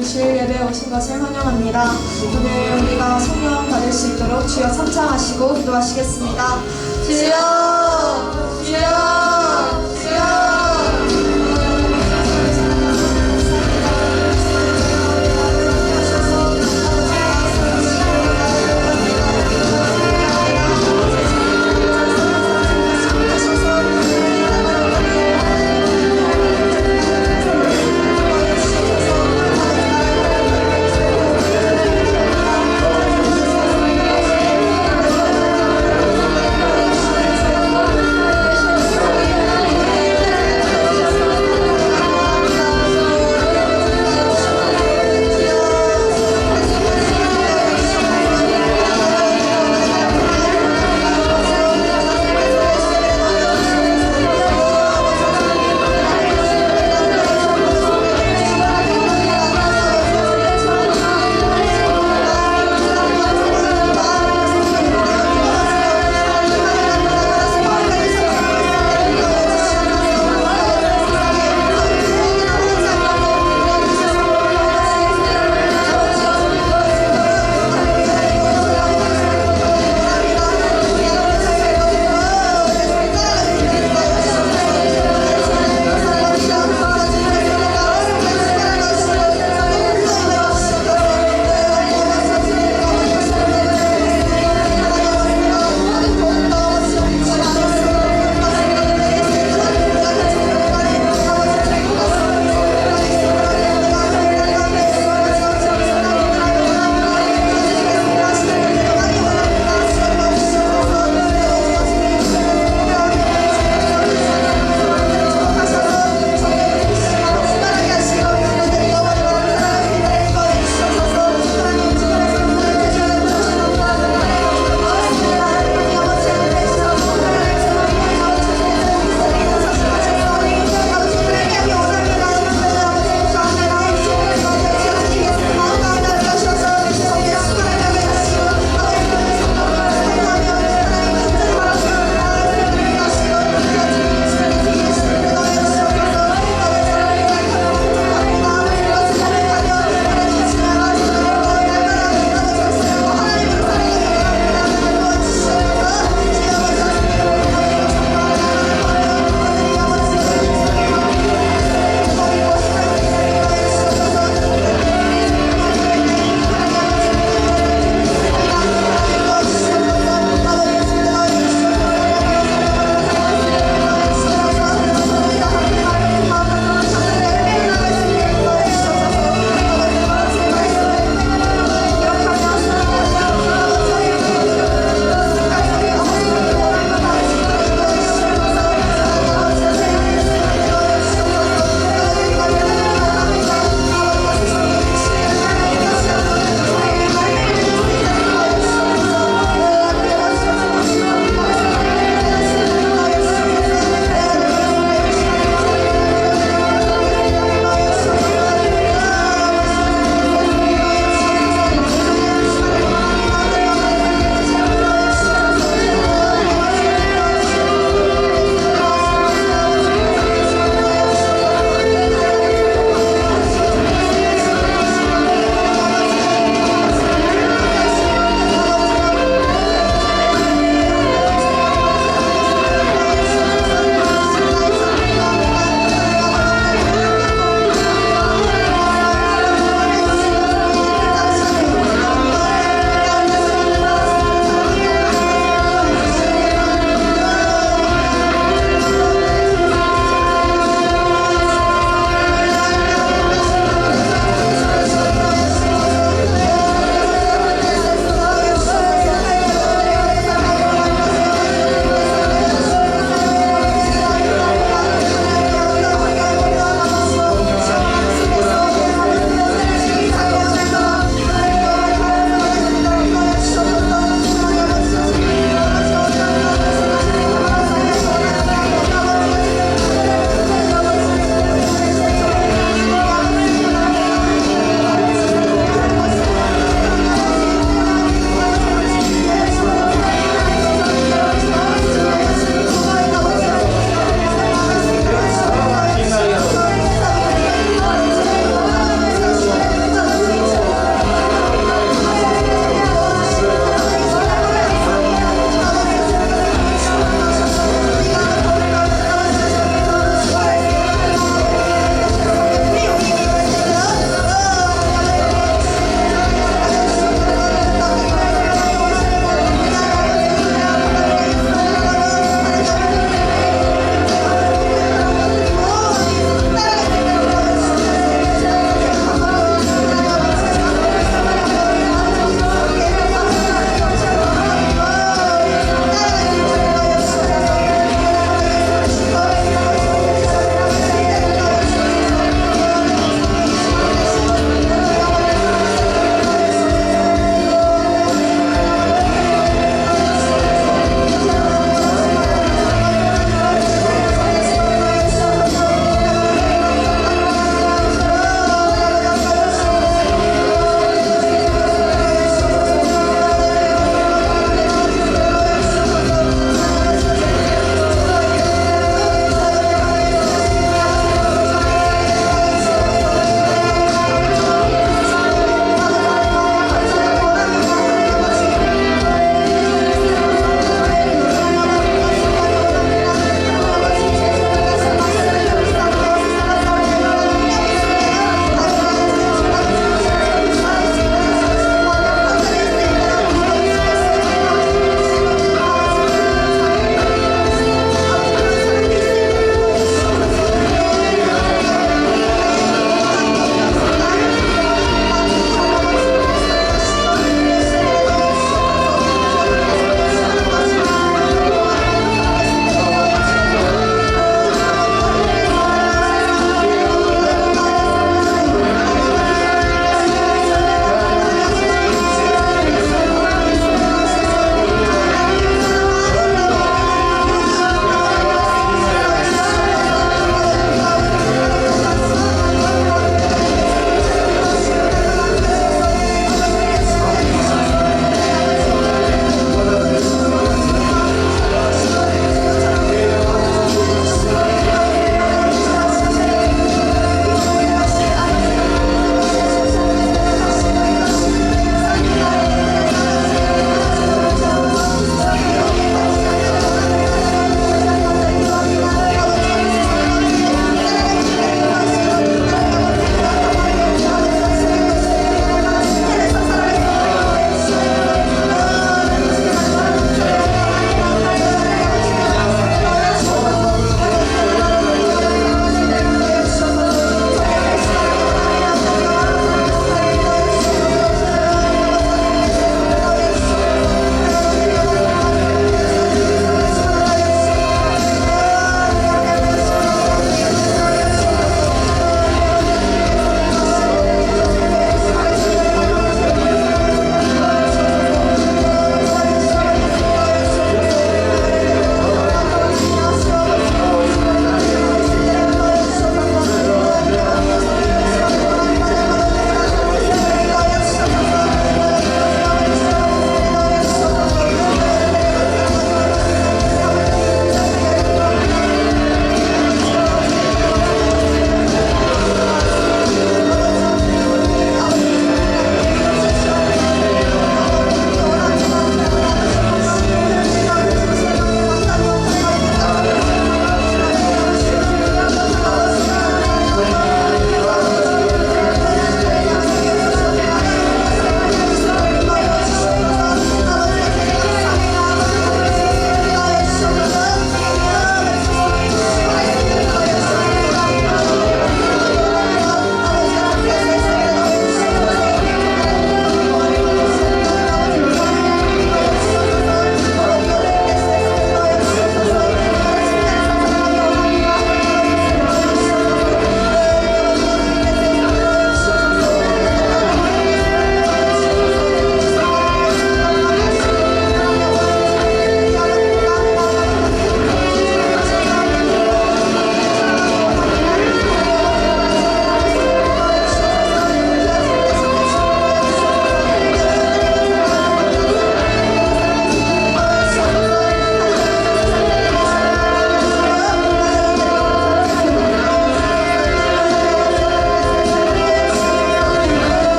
오늘 주일 예배에 오신 것을 환영합니다. 오늘 우리가 성령 받을 수 있도록 주여 성창하시고 기도하시겠습니다. 주여! 주여! 주여!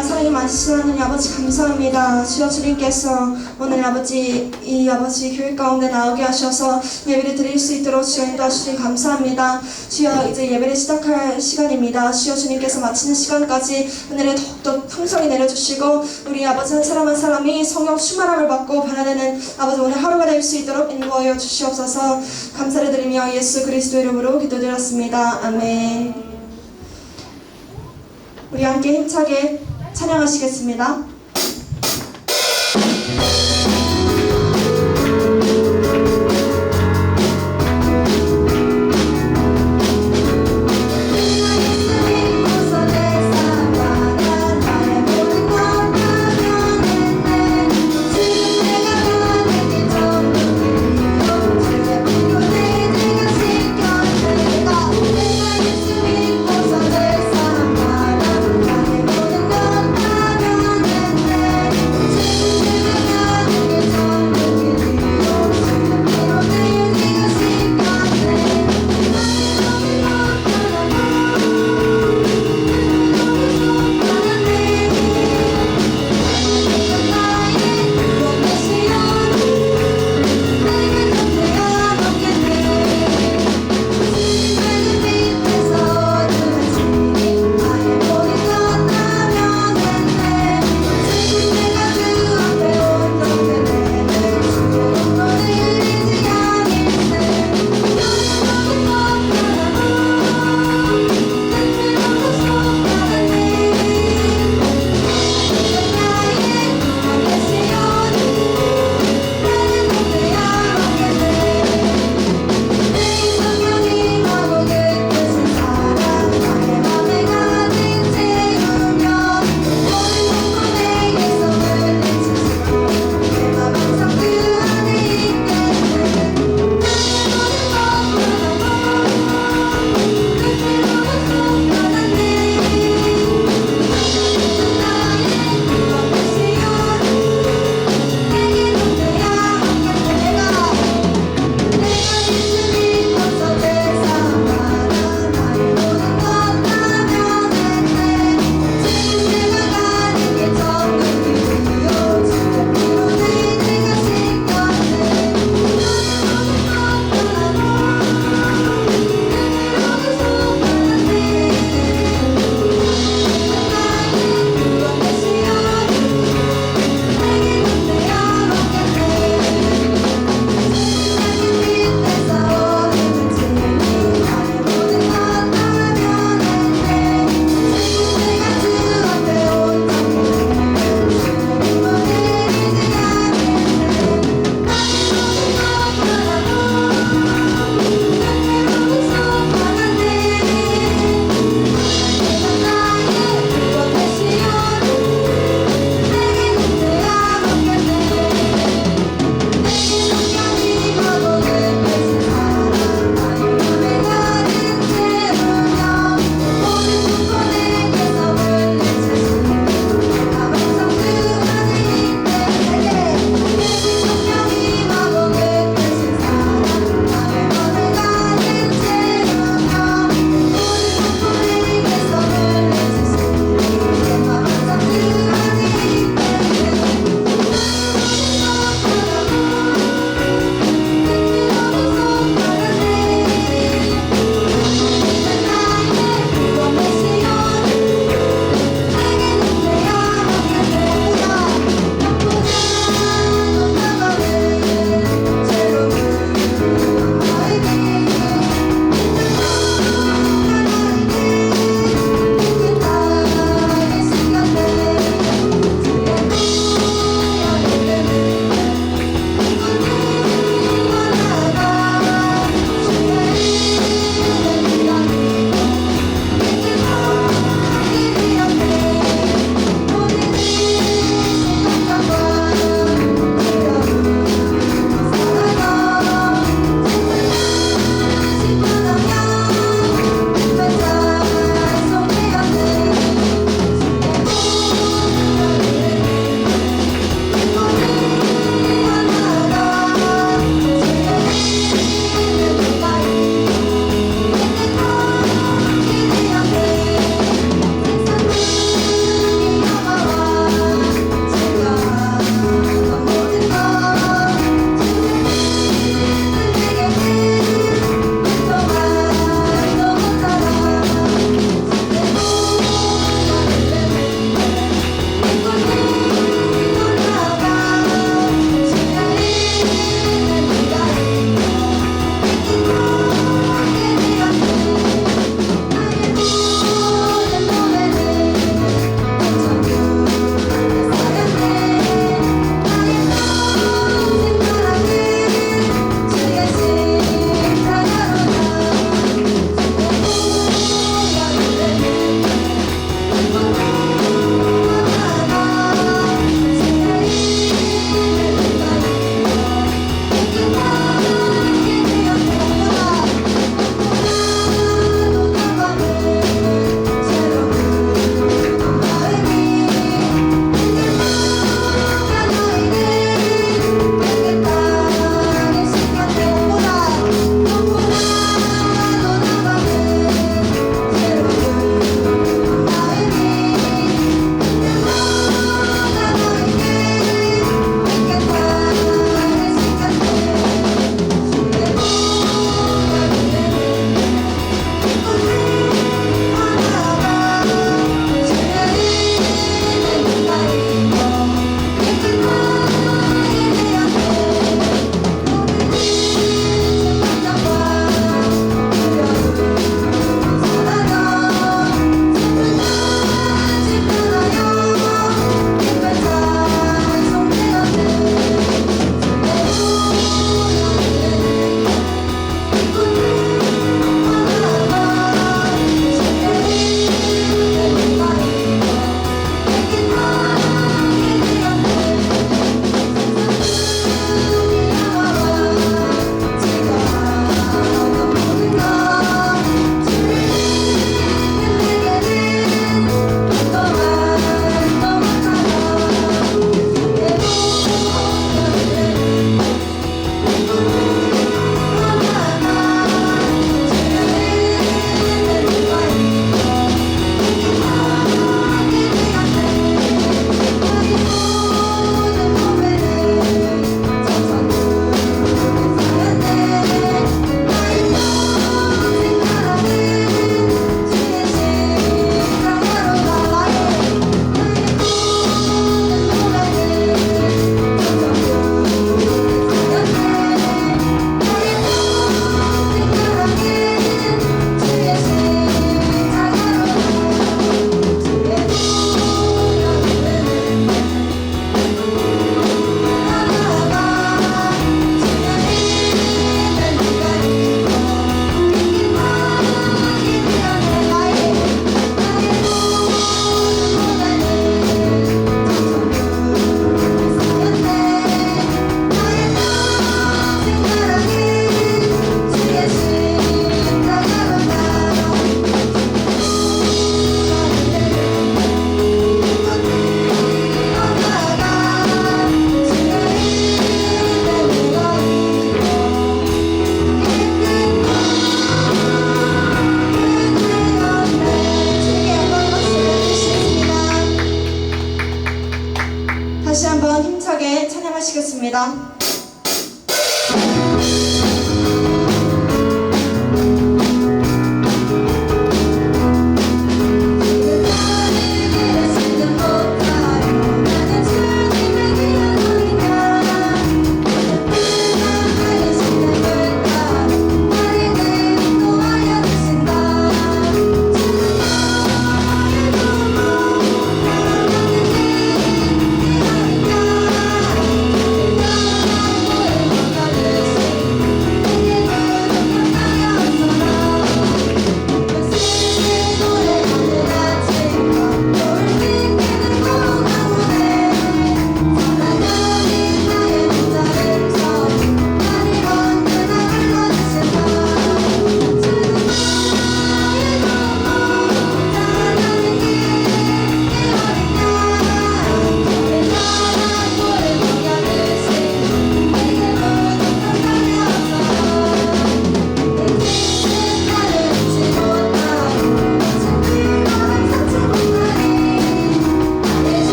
감사합니다. 사랑이 많으신 하나님 아버지 감사합니다. 주여 주님께서 오늘 아버지 이 아버지 교회 가운데 나오게 하셔서 예배를 드릴 수 있도록 주여 인도하시니 감사합니다. 주여 이제 예배를 시작할 시간입니다. 주여 주님께서 마치는 시간까지 은혜를 더욱더 풍성히 내려주시고 우리 아버지 한 사람 한 사람이 성령 충만함을 받고 변화되는 아버지 오늘 하루가 될 수 있도록 인도하여 주시옵소서. 감사를 드리며 예수 그리스도 이름으로 기도드렸습니다. 아멘. 우리 함께 힘차게 찬양하시겠습니다. 다시 한번 힘차게 찬양하시겠습니다.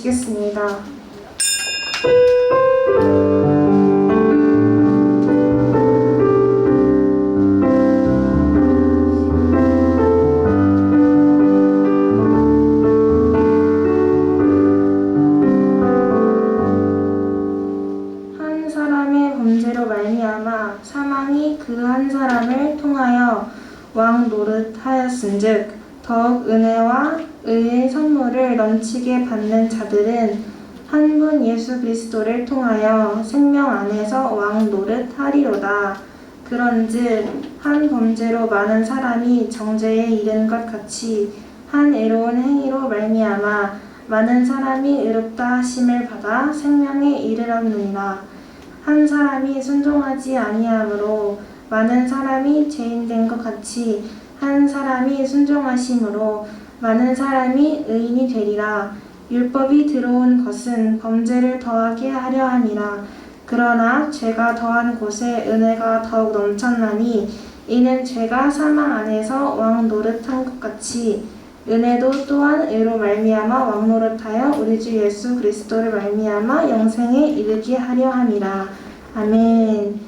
드리시겠습니다. 한 사람의 범죄로 말미암아 사망이 그 한 사람을 통하여 왕 노릇하였은즉 더욱 은혜와 의의 선물을 넘치게 받는 자들은 한 분 예수 그리스도를 통하여 생명 안에서 왕 노릇하리로다. 그런즉 한 범죄로 많은 사람이 정죄에 이른 것 같이 한 애로운 행위로 말미암아 많은 사람이 의롭다 하심을 받아 생명에 이르렀느니라. 한 사람이 순종하지 아니함으로 많은 사람이 죄인된 것 같이 한 사람이 순종하심으로 많은 사람이 의인이 되리라. 율법이 들어온 것은 범죄를 더하게 하려 함이라. 그러나 죄가 더한 곳에 은혜가 더욱 넘쳤나니 이는 죄가 사망 안에서 왕 노릇한 것 같이 은혜도 또한 의로 말미암아 왕 노릇하여 우리 주 예수 그리스도를 말미암아 영생에 이르게 하려 함이라. 아멘.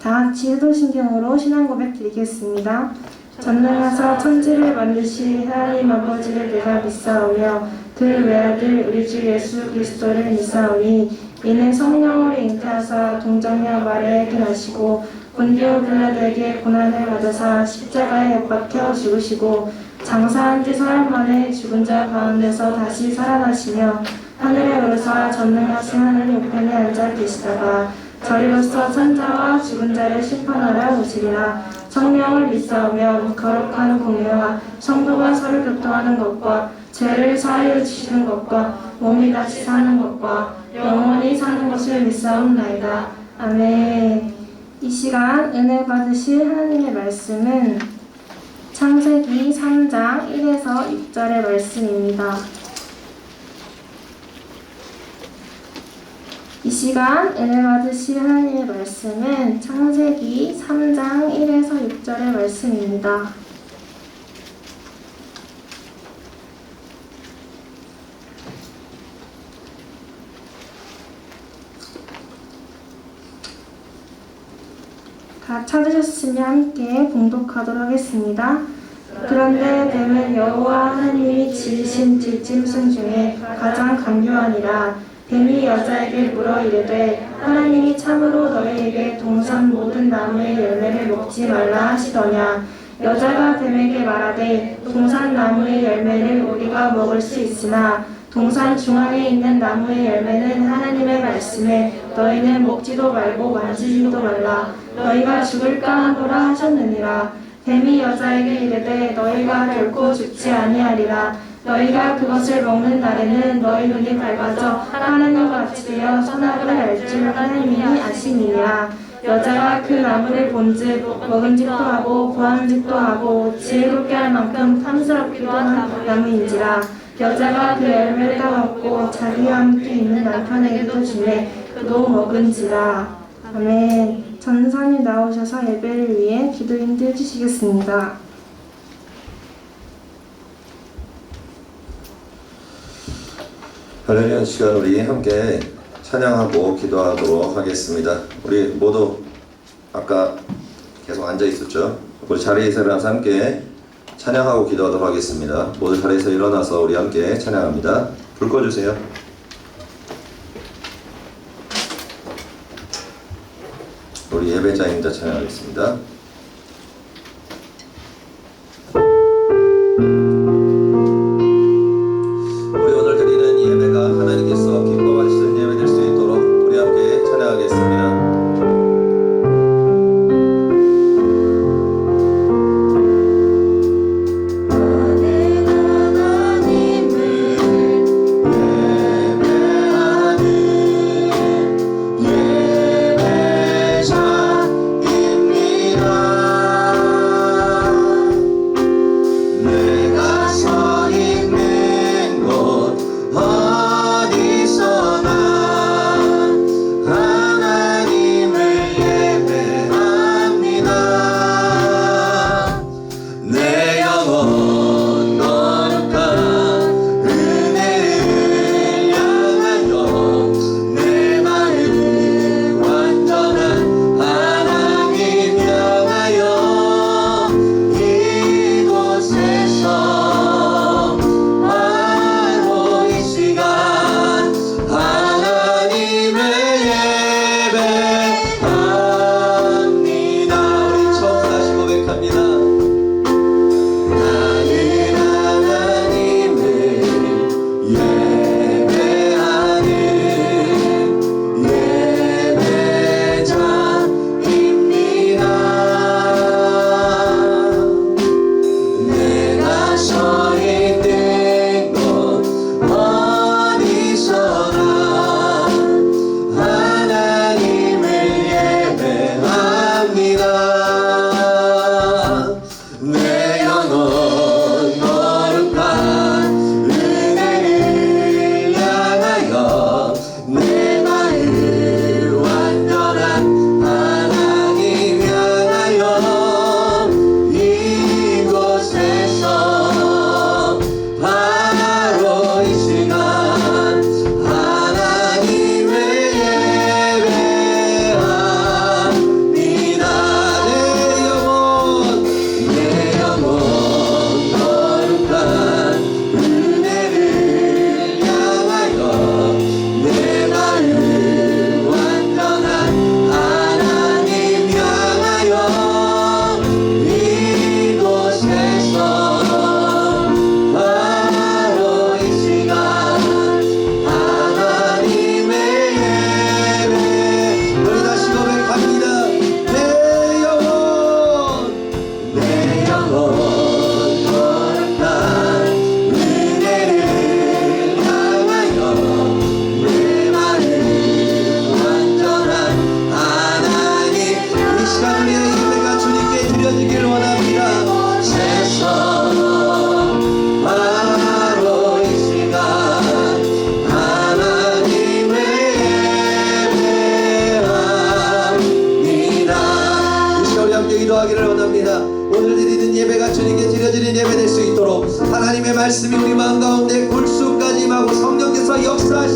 다같이 효도신경으로 신앙 고백 드리겠습니다. 전능하사 천지를 만드신 하나님 아버지를 내가 믿사오며 그 외아들 우리 주 예수 그리스도를 믿사오니 이는 성령으로 잉태하사 동정녀 마리아에게 나시고 본디오 빌라도에게 고난을 받으사 십자가에 못 박혀 죽으시고 장사한 지 사흘 만에 죽은 자 가운데서 다시 살아나시며 하늘에 오르사 전능하신 하나님 우편에 앉아 계시다가 저리로서 산자와 죽은 자를 심판하러 오시리라. 성령을 믿사오며 거룩한 공예와 성도가 서로 교통하는 것과 죄를 사하여 주시는 것과 몸이 다시 사는 것과 영원히 사는 것을 믿사옵나이다. 아멘. 이 시간 은혜 받으실 하나님의 말씀은 창세기 3장 1에서 6절의 말씀입니다. 이 시간 은혜 받으실 하나님의 말씀은 창세기 3장 1에서 6절의 말씀입니다. 다 찾으셨으면 함께 봉독하도록 하겠습니다. 그런데 뱀은 여호와 하나님이 지으신 들짐승 중에 가장 강교하니라. 뱀이 여자에게 물어 이르되 하나님이 참으로 너희에게 동산 모든 나무의 열매를 먹지 말라 하시더냐. 여자가 뱀에게 말하되 동산 나무의 열매를 우리가 먹을 수 있으나 동산 중앙에 있는 나무의 열매는 하나님의 말씀에 너희는 먹지도 말고 만지지도 말라. 너희가 죽을까 하노라 하셨느니라. 뱀이 여자에게 이르되 너희가 결코 죽지 아니하리라. 너희가 그것을 먹는 날에는 너희 눈이 밝아져 하나님과 같이 되어 선악을 알 줄 하나님이 아시니라. 여자가 그 나무를 본즉 먹음직도 하고 보암직도 하고 지혜롭게 할 만큼 탐스럽기도 한 나무인지라. 여자가 그 열매를 따먹고 자기와 함께 있는 남편에게도 주매 그도 먹은지라. 아멘. 전사님 나오셔서 예배를 위해 기도 인도해 주시겠습니다. 할렐루야. 시간 우리 함께 찬양하고 기도하도록 하겠습니다. 우리 모두 아까 계속 앉아 있었죠. 우리 자리에서 일어나서 함께 찬양하고 기도하도록 하겠습니다. 모두 자리에서 일어나서 우리 함께 찬양합니다. 불 꺼주세요. 우리 예배자입니다. 찬양하겠습니다. 우리 오늘 드리는 예배가 하나님께서 기뻐하시는 예배 될 수 있도록 우리 함께 찬양하겠습니다. 예배자입니다.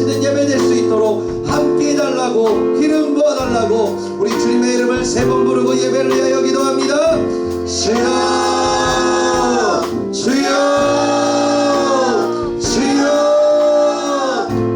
넘치는 예배 될 수 있도록 함께 해달라고 기름 부어달라고 우리 주님의 이름을 세 번 부르고 예배를 위하여 기도합니다. 주여 주여 주여.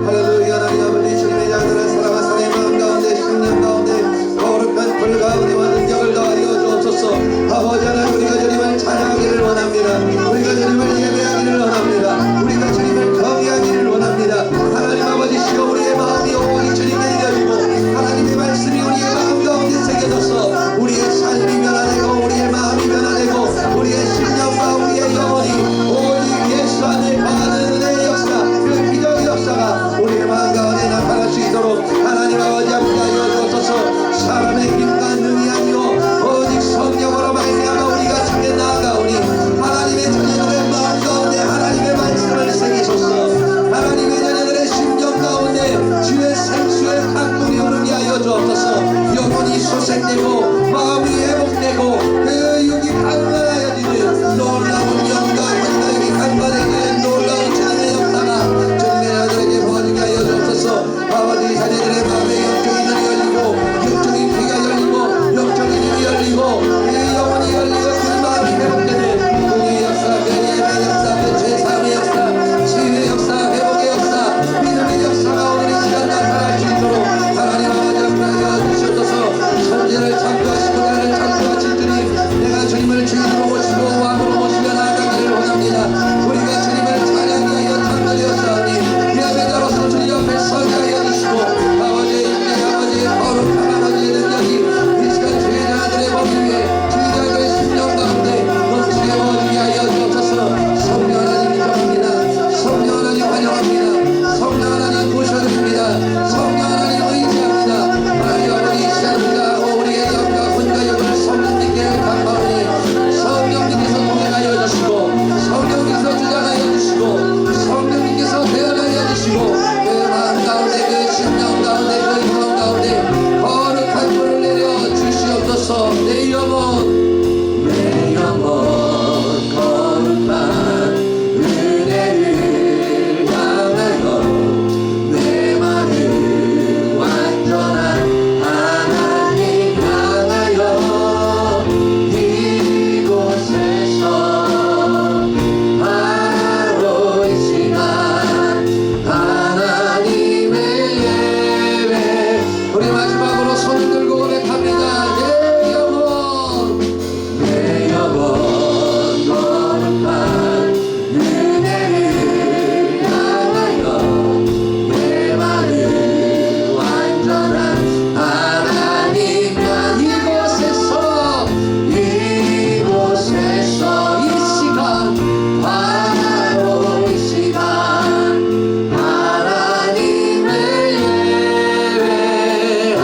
할렐루야. 하나님 아버지 주님의 자들을 사랑하사의 마음 가운데 심령 가운데 거룩한 불 가운데와 능력을 더하여 주옵소서. 아버지 하나님 우리가 주님을 찬양하기를 원합니다. 우리가 주님을 예배하기를 원합니다. 우리가 주님을 경외하기를 원합니다. 하나님 아버지 시여 우리의 마음이 오직 주님께 이겨지고 하나님의 말씀이 우리의 마음 가운데 새겨져서 우리의 삶이 변화되고 우리의 마음이 변화되고 우리의 심령과 우리의 영혼이 오직 예수 안에 거하는 은혜의 역사 그 기적의 역사가 우리의 마음 가운데 나타날 수 있도록 하나님 아버지 함께 하여 주옵소서. 사람의 힘과 능이 아니오 오직 성령으로 말미암아 우리가 주께 나아가오니 하나님의 자녀들의 마음 가운데 하나님의 말씀을 새기소서. 하나님의 자녀들의 심령 가운데 주의 생수의 강물이 흐르게 하여 주옵소서. 영혼이 소생되고 마음이 회복되고 그 육이 강건하여지는 놀라운 영광 하나님이 강건해지는 놀라운 주님의 역사가 주님의 자녀들에게 보여주게 하여 주옵소서. 아버지 자녀들의 마음에 영적인 눈이 열리고 영적인 귀가 열리고 영적인 눈이 열리고 그 영혼이 열리고 그 마음이 회복되는 우리의 역사 그 예배의 역사 그 제사의 역사 치유의 역사 회복의 역사 믿음의 역사가 오늘 이 시간 나타날 수 있도록 하나님 아버지 함께하여 주시옵소서. 천지를 창조하시고 나를 창조하신 주님 내가 주님을 주인으로 모시고 왕으로 모시며 나아가기를 원합니다. 우리가 주님을 찬양하여 창조되었사오니 예배자로서 주님 앞에 서게 하여 주시고 아버지의 인내 아버지의 거룩한 아버지의 능력이 이 시간 주의 자들의 머리 위에 주의 자들의 심령 가운데 넘치게 모아주게 하여 주옵소서. 성령 하나님 인정합니다. 성령 하나님 환영합니다. 성령 하나님 모셔드립니다. 성령 하나님 의지합니다. 하나님 아버지 이 시간 우리가 우리의 영과 혼과 영을 성령님께 감사하니 성령님께서 동행하여 주시고 성령님께서 주장하여 주시고 성령님께서 대언하여 주시고 그 마음 가운데 그 심령 가운데 그 희망 가운데 거룩한 불을 내려 주시옵소서. 내 영혼 거룩한 은혜를 향하여 내 마음 완전한 하나님 향하여 이곳에서 바로 이 시간 하나님의 예배 우리 마지막으로 손을 들고 고백합니다. 내 영혼 거룩한 은혜를 향하여 내 마음 완전한 하나님 이곳에서 이 시간 바로 이 시간 하나님을 예배합니다.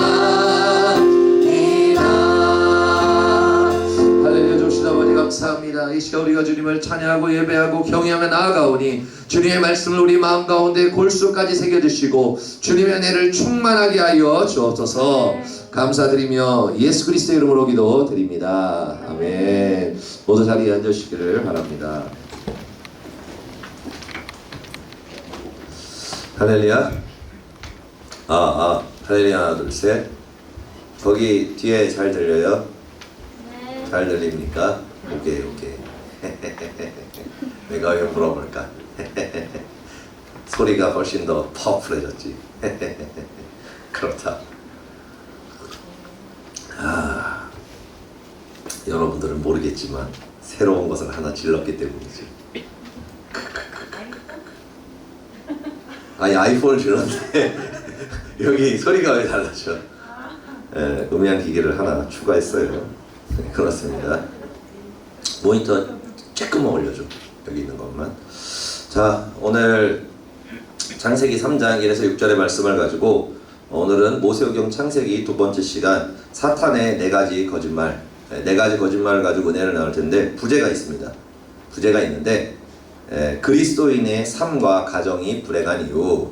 할렐루야. 주신 아버지 감사합니다. 이 시간 우리가 주님을 찬양하고 예배하고 경외하며 나아가오니 주님의 말씀을 우리 마음 가운데 골수까지 새겨주시고 주님의 은혜를 충만하게 하여 주옵소서. 감사드리며 예수 그리스도의 이름으로 기도드립니다. 아멘. 모두 자리에 앉으시기를 바랍니다. 할렐루야. 할렐루야. 하나 둘 셋. 거기 뒤에 잘 들려요? 잘 들립니까? 오케이. 내가 왜 물어볼까? 소리가 훨씬 더 파워풀해졌지. 그렇다. 여러분들은 모르겠지만 새로운 것을 하나 질렀기 때문이지. 아니 아이폰을 질렀는데 여기 소리가 왜 달라져? 음향 기기를 하나 추가했어요. 그렇습니다. 모니터 조금만 올려줘. 여기 있는 것만. 자, 오늘 창세기 3장 1에서 6절의 말씀을 가지고 오늘은 모세오경 창세기 두 번째 시간 사탄의 네 가지 거짓말을 가지고 은혜를 나눌 텐데 부제가 있습니다. 부제가 있는데 그리스도인의 삶과 가정이 불행한 이유,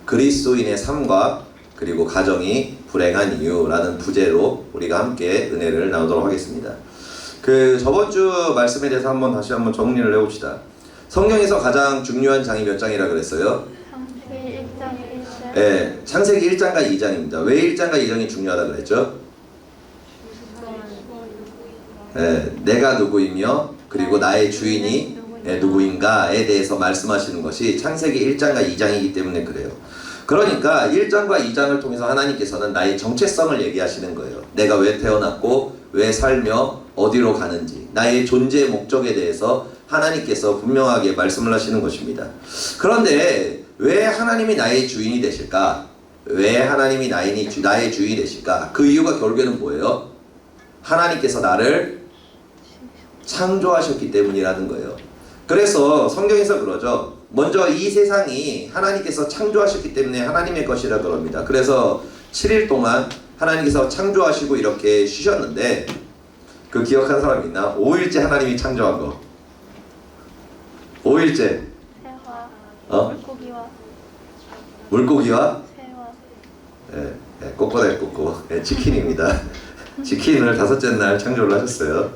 그리스도인의 삶과 그리고 가정이 불행한 이유라는 부제로 우리가 함께 은혜를 나누도록 하겠습니다. 그 저번 주 말씀에 대해서 다시 한번 정리를 해봅시다. 성경에서 가장 중요한 장이 몇 장이라 그랬어요? 창세기 1장 1절 예, 창세기 1장과 2장입니다. 왜 1장과 2장이 중요하다고 그랬죠? 예, 내가 누구이며 그리고 나의 주인이 누구인가에 대해서 말씀하시는 것이 창세기 1장과 2장이기 때문에 그래요. 그러니까 1장과 2장을 통해서 하나님께서는 나의 정체성을 얘기하시는 거예요. 내가 왜 태어났고 왜 살며 어디로 가는지, 나의 존재의 목적에 대해서 하나님께서 분명하게 말씀을 하시는 것입니다. 그런데 왜 하나님이 나의 주인이 되실까? 왜 하나님이 나의 주인이 되실까? 그 이유가 결국에는 뭐예요? 하나님께서 나를 창조하셨기 때문이라는 거예요. 그래서 성경에서 그러죠. 먼저 이 세상이 하나님께서 창조하셨기 때문에 하나님의 것이라 그럽니다. 그래서 7일 동안 하나님께서 창조하시고 이렇게 쉬셨는데, 그 기억하는 사람 있나? 5일째 하나님이 창조한 거. 5일째. 새와 물고기와 물고기와 새와 꼬꼬다 꼬꼬. 치킨입니다. 치킨을 5째 날 창조를 하셨어요.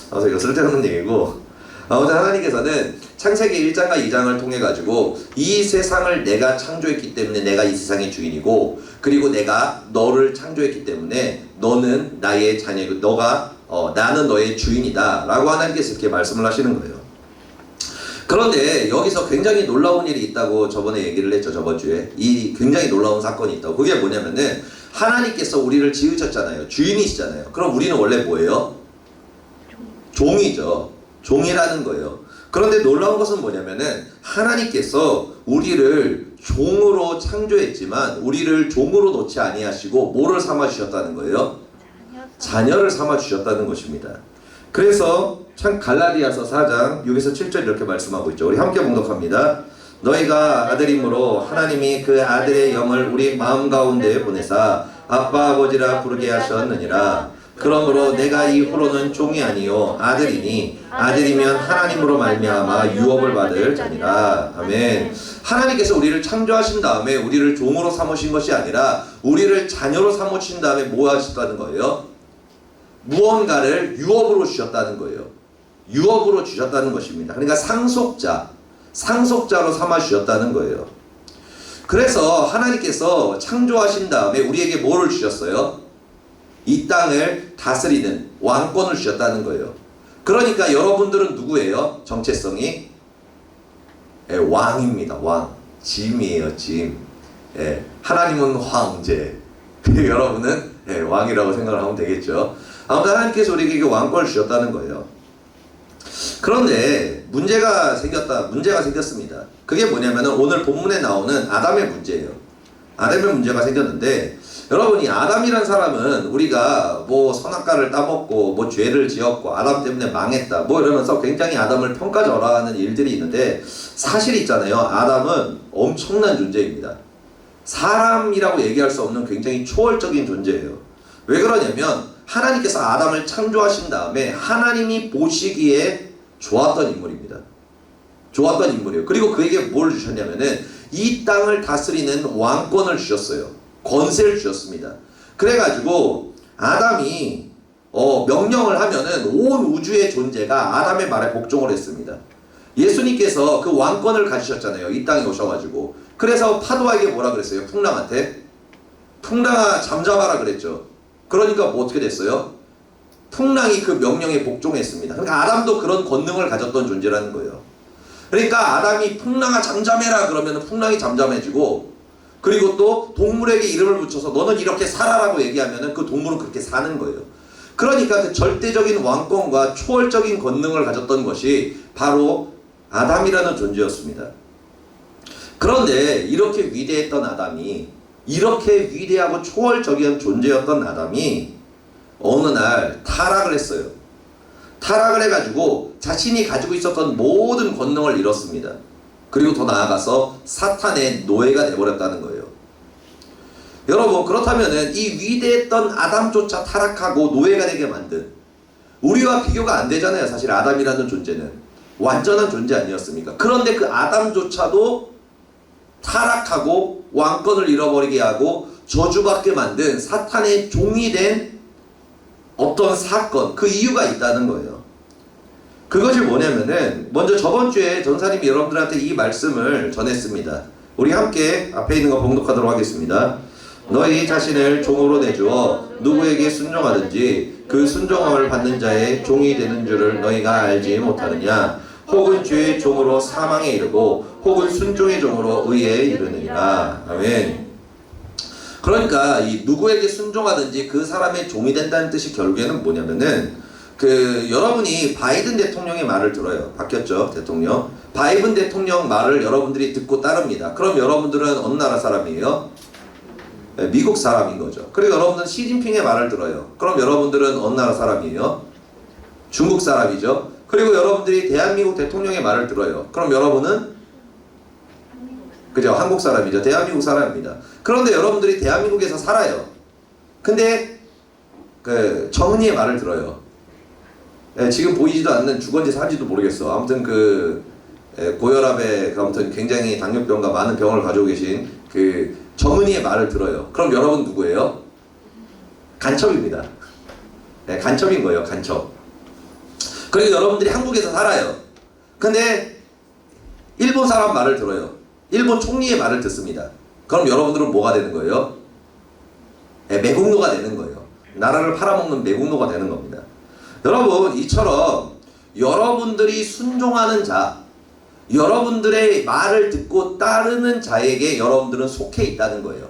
그래서 이거 쓸데없는 얘기고, 아무튼 하나님께서는 창세기 1장과 2장을 통해 가지고 이 세상을 내가 창조했기 때문에 내가 이 세상의 주인이고, 그리고 내가 너를 창조했기 때문에 너는 나의 자녀이고 나는 너의 주인이다 라고 하나님께서 이렇게 말씀을 하시는 거예요. 그런데 여기서 굉장히 놀라운 일이 있다고 저번에 얘기를 했죠. 저번 주에 이 굉장히 놀라운 사건이 있다고. 그게 뭐냐면은 하나님께서 우리를 지으셨잖아요. 주인이시잖아요. 그럼 우리는 원래 뭐예요? 종이죠. 종이라는 거예요. 그런데 놀라운 것은 뭐냐면은 하나님께서 우리를 종으로 창조했지만 우리를 종으로 놓지 아니하시고 뭐를 삼아 주셨다는 거예요? 자녀를 삼아 주셨다는 것입니다. 그래서 참 갈라디아서 4장 6에서 7절 이렇게 말씀하고 있죠. 우리 함께 봉독합니다. 너희가 아들이므로 하나님이 그 아들의 영을 우리 마음 가운데 보내사 아빠 아버지라 부르게 하셨느니라. 그러므로 내가 이후로는 종이 아니요 아들이니 아들이면 하나님으로 말미암아 유업을 받을 자니라. 아멘. 하나님께서 우리를 창조하신 다음에 우리를 종으로 삼으신 것이 아니라 우리를 자녀로 삼으신 다음에 뭐 하셨다는 거예요? 무언가를 유업으로 주셨다는 거예요. 유업으로 주셨다는 것입니다. 그러니까 상속자로 삼아 주셨다는 거예요. 그래서 하나님께서 창조하신 다음에 우리에게 뭐를 주셨어요? 이 땅을 다스리는 왕권을 주셨다는 거예요. 그러니까 여러분들은 누구예요? 정체성이? 왕입니다. 왕. 짐이에요. 짐. 하나님은 황제. 여러분은 왕이라고 생각을 하면 되겠죠. 아무튼 하나님께서 우리에게 왕권을 주셨다는 거예요. 그런데 문제가 생겼습니다. 그게 뭐냐면은 오늘 본문에 나오는 아담의 문제예요. 아담의 문제가 생겼는데, 여러분 이 아담이란 사람은 우리가 뭐 선악과를 따먹고 뭐 죄를 지었고 아담 때문에 망했다 뭐 이러면서 굉장히 아담을 평가절하하는 일들이 있는데, 사실 있잖아요. 아담은 엄청난 존재입니다. 사람이라고 얘기할 수 없는 굉장히 초월적인 존재예요. 왜 그러냐면 하나님께서 아담을 창조하신 다음에 하나님이 보시기에 좋았던 인물입니다. 좋았던 인물이에요. 그리고 그에게 뭘 주셨냐면은 이 땅을 다스리는 왕권을 주셨어요. 권세를 주셨습니다. 그래가지고 아담이 명령을 하면은 온 우주의 존재가 아담의 말에 복종을 했습니다. 예수님께서 그 왕권을 가지셨잖아요. 이 땅에 오셔가지고. 그래서 파도에게 뭐라 그랬어요? 풍랑한테? 풍랑아 잠잠하라 그랬죠. 그러니까 뭐 어떻게 됐어요? 풍랑이 그 명령에 복종했습니다. 그러니까 아담도 그런 권능을 가졌던 존재라는 거예요. 그러니까 아담이 풍랑아 잠잠해라 그러면 풍랑이 잠잠해지고, 그리고 또 동물에게 이름을 붙여서 너는 이렇게 살아라고 얘기하면 그 동물은 그렇게 사는 거예요. 그러니까 그 절대적인 왕권과 초월적인 권능을 가졌던 것이 바로 아담이라는 존재였습니다. 그런데 이렇게 위대했던 아담이, 이렇게 위대하고 초월적인 존재였던 아담이 어느 날 타락을 했어요. 타락을 해가지고 자신이 가지고 있었던 모든 권능을 잃었습니다. 그리고 더 나아가서 사탄의 노예가 되어버렸다는 거예요. 여러분, 그렇다면은 이 위대했던 아담조차 타락하고 노예가 되게 만든, 우리와 비교가 안 되잖아요. 사실 아담이라는 존재는 완전한 존재 아니었습니까? 그런데 그 아담조차도 타락하고 왕권을 잃어버리게 하고 저주받게 만든 사탄의 종이 된 어떤 사건, 그 이유가 있다는 거예요. 그것이 뭐냐면은, 먼저 저번 주에 전사님이 여러분들한테 이 말씀을 전했습니다. 우리 함께 앞에 있는 거 봉독하도록 하겠습니다. 너희 자신을 종으로 내주어 누구에게 순종하든지 그 순종함을 받는 자의 종이 되는 줄을 너희가 알지 못하느냐? 혹은 죄의 종으로 사망에 이르고 혹은 순종의 종으로 의에 이르느니라. 아멘. 그러니까 이 누구에게 순종하든지 그 사람의 종이 된다는 뜻이 결국에는 뭐냐면은 여러분이 바이든 대통령의 말을 들어요. 바뀌었죠, 대통령. 바이든 대통령 말을 여러분들이 듣고 따릅니다. 그럼 여러분들은 어느 나라 사람이에요? 네, 미국 사람인 거죠. 그리고 여러분들은 시진핑의 말을 들어요. 그럼 여러분들은 어느 나라 사람이에요? 중국 사람이죠. 그리고 여러분들이 대한민국 대통령의 말을 들어요. 그럼 여러분은 그죠? 한국 사람이죠. 대한민국 사람입니다. 그런데 여러분들이 대한민국에서 살아요. 근데 정은이의 말을 들어요. 예, 지금 보이지도 않는 죽은지 사는지도 모르겠어. 아무튼 고혈압에 아무튼 굉장히 당뇨병과 많은 병을 가지고 계신 정은이의 말을 들어요. 그럼 여러분 누구예요? 간첩입니다. 네, 간첩인 거예요. 간첩. 그리고 여러분들이 한국에서 살아요. 근데 일본 사람 말을 들어요. 일본 총리의 말을 듣습니다. 그럼 여러분들은 뭐가 되는 거예요? 네, 매국노가 되는 거예요. 나라를 팔아먹는 매국노가 되는 겁니다. 여러분, 이처럼 여러분들이 순종하는 자, 여러분들의 말을 듣고 따르는 자에게 여러분들은 속해 있다는 거예요.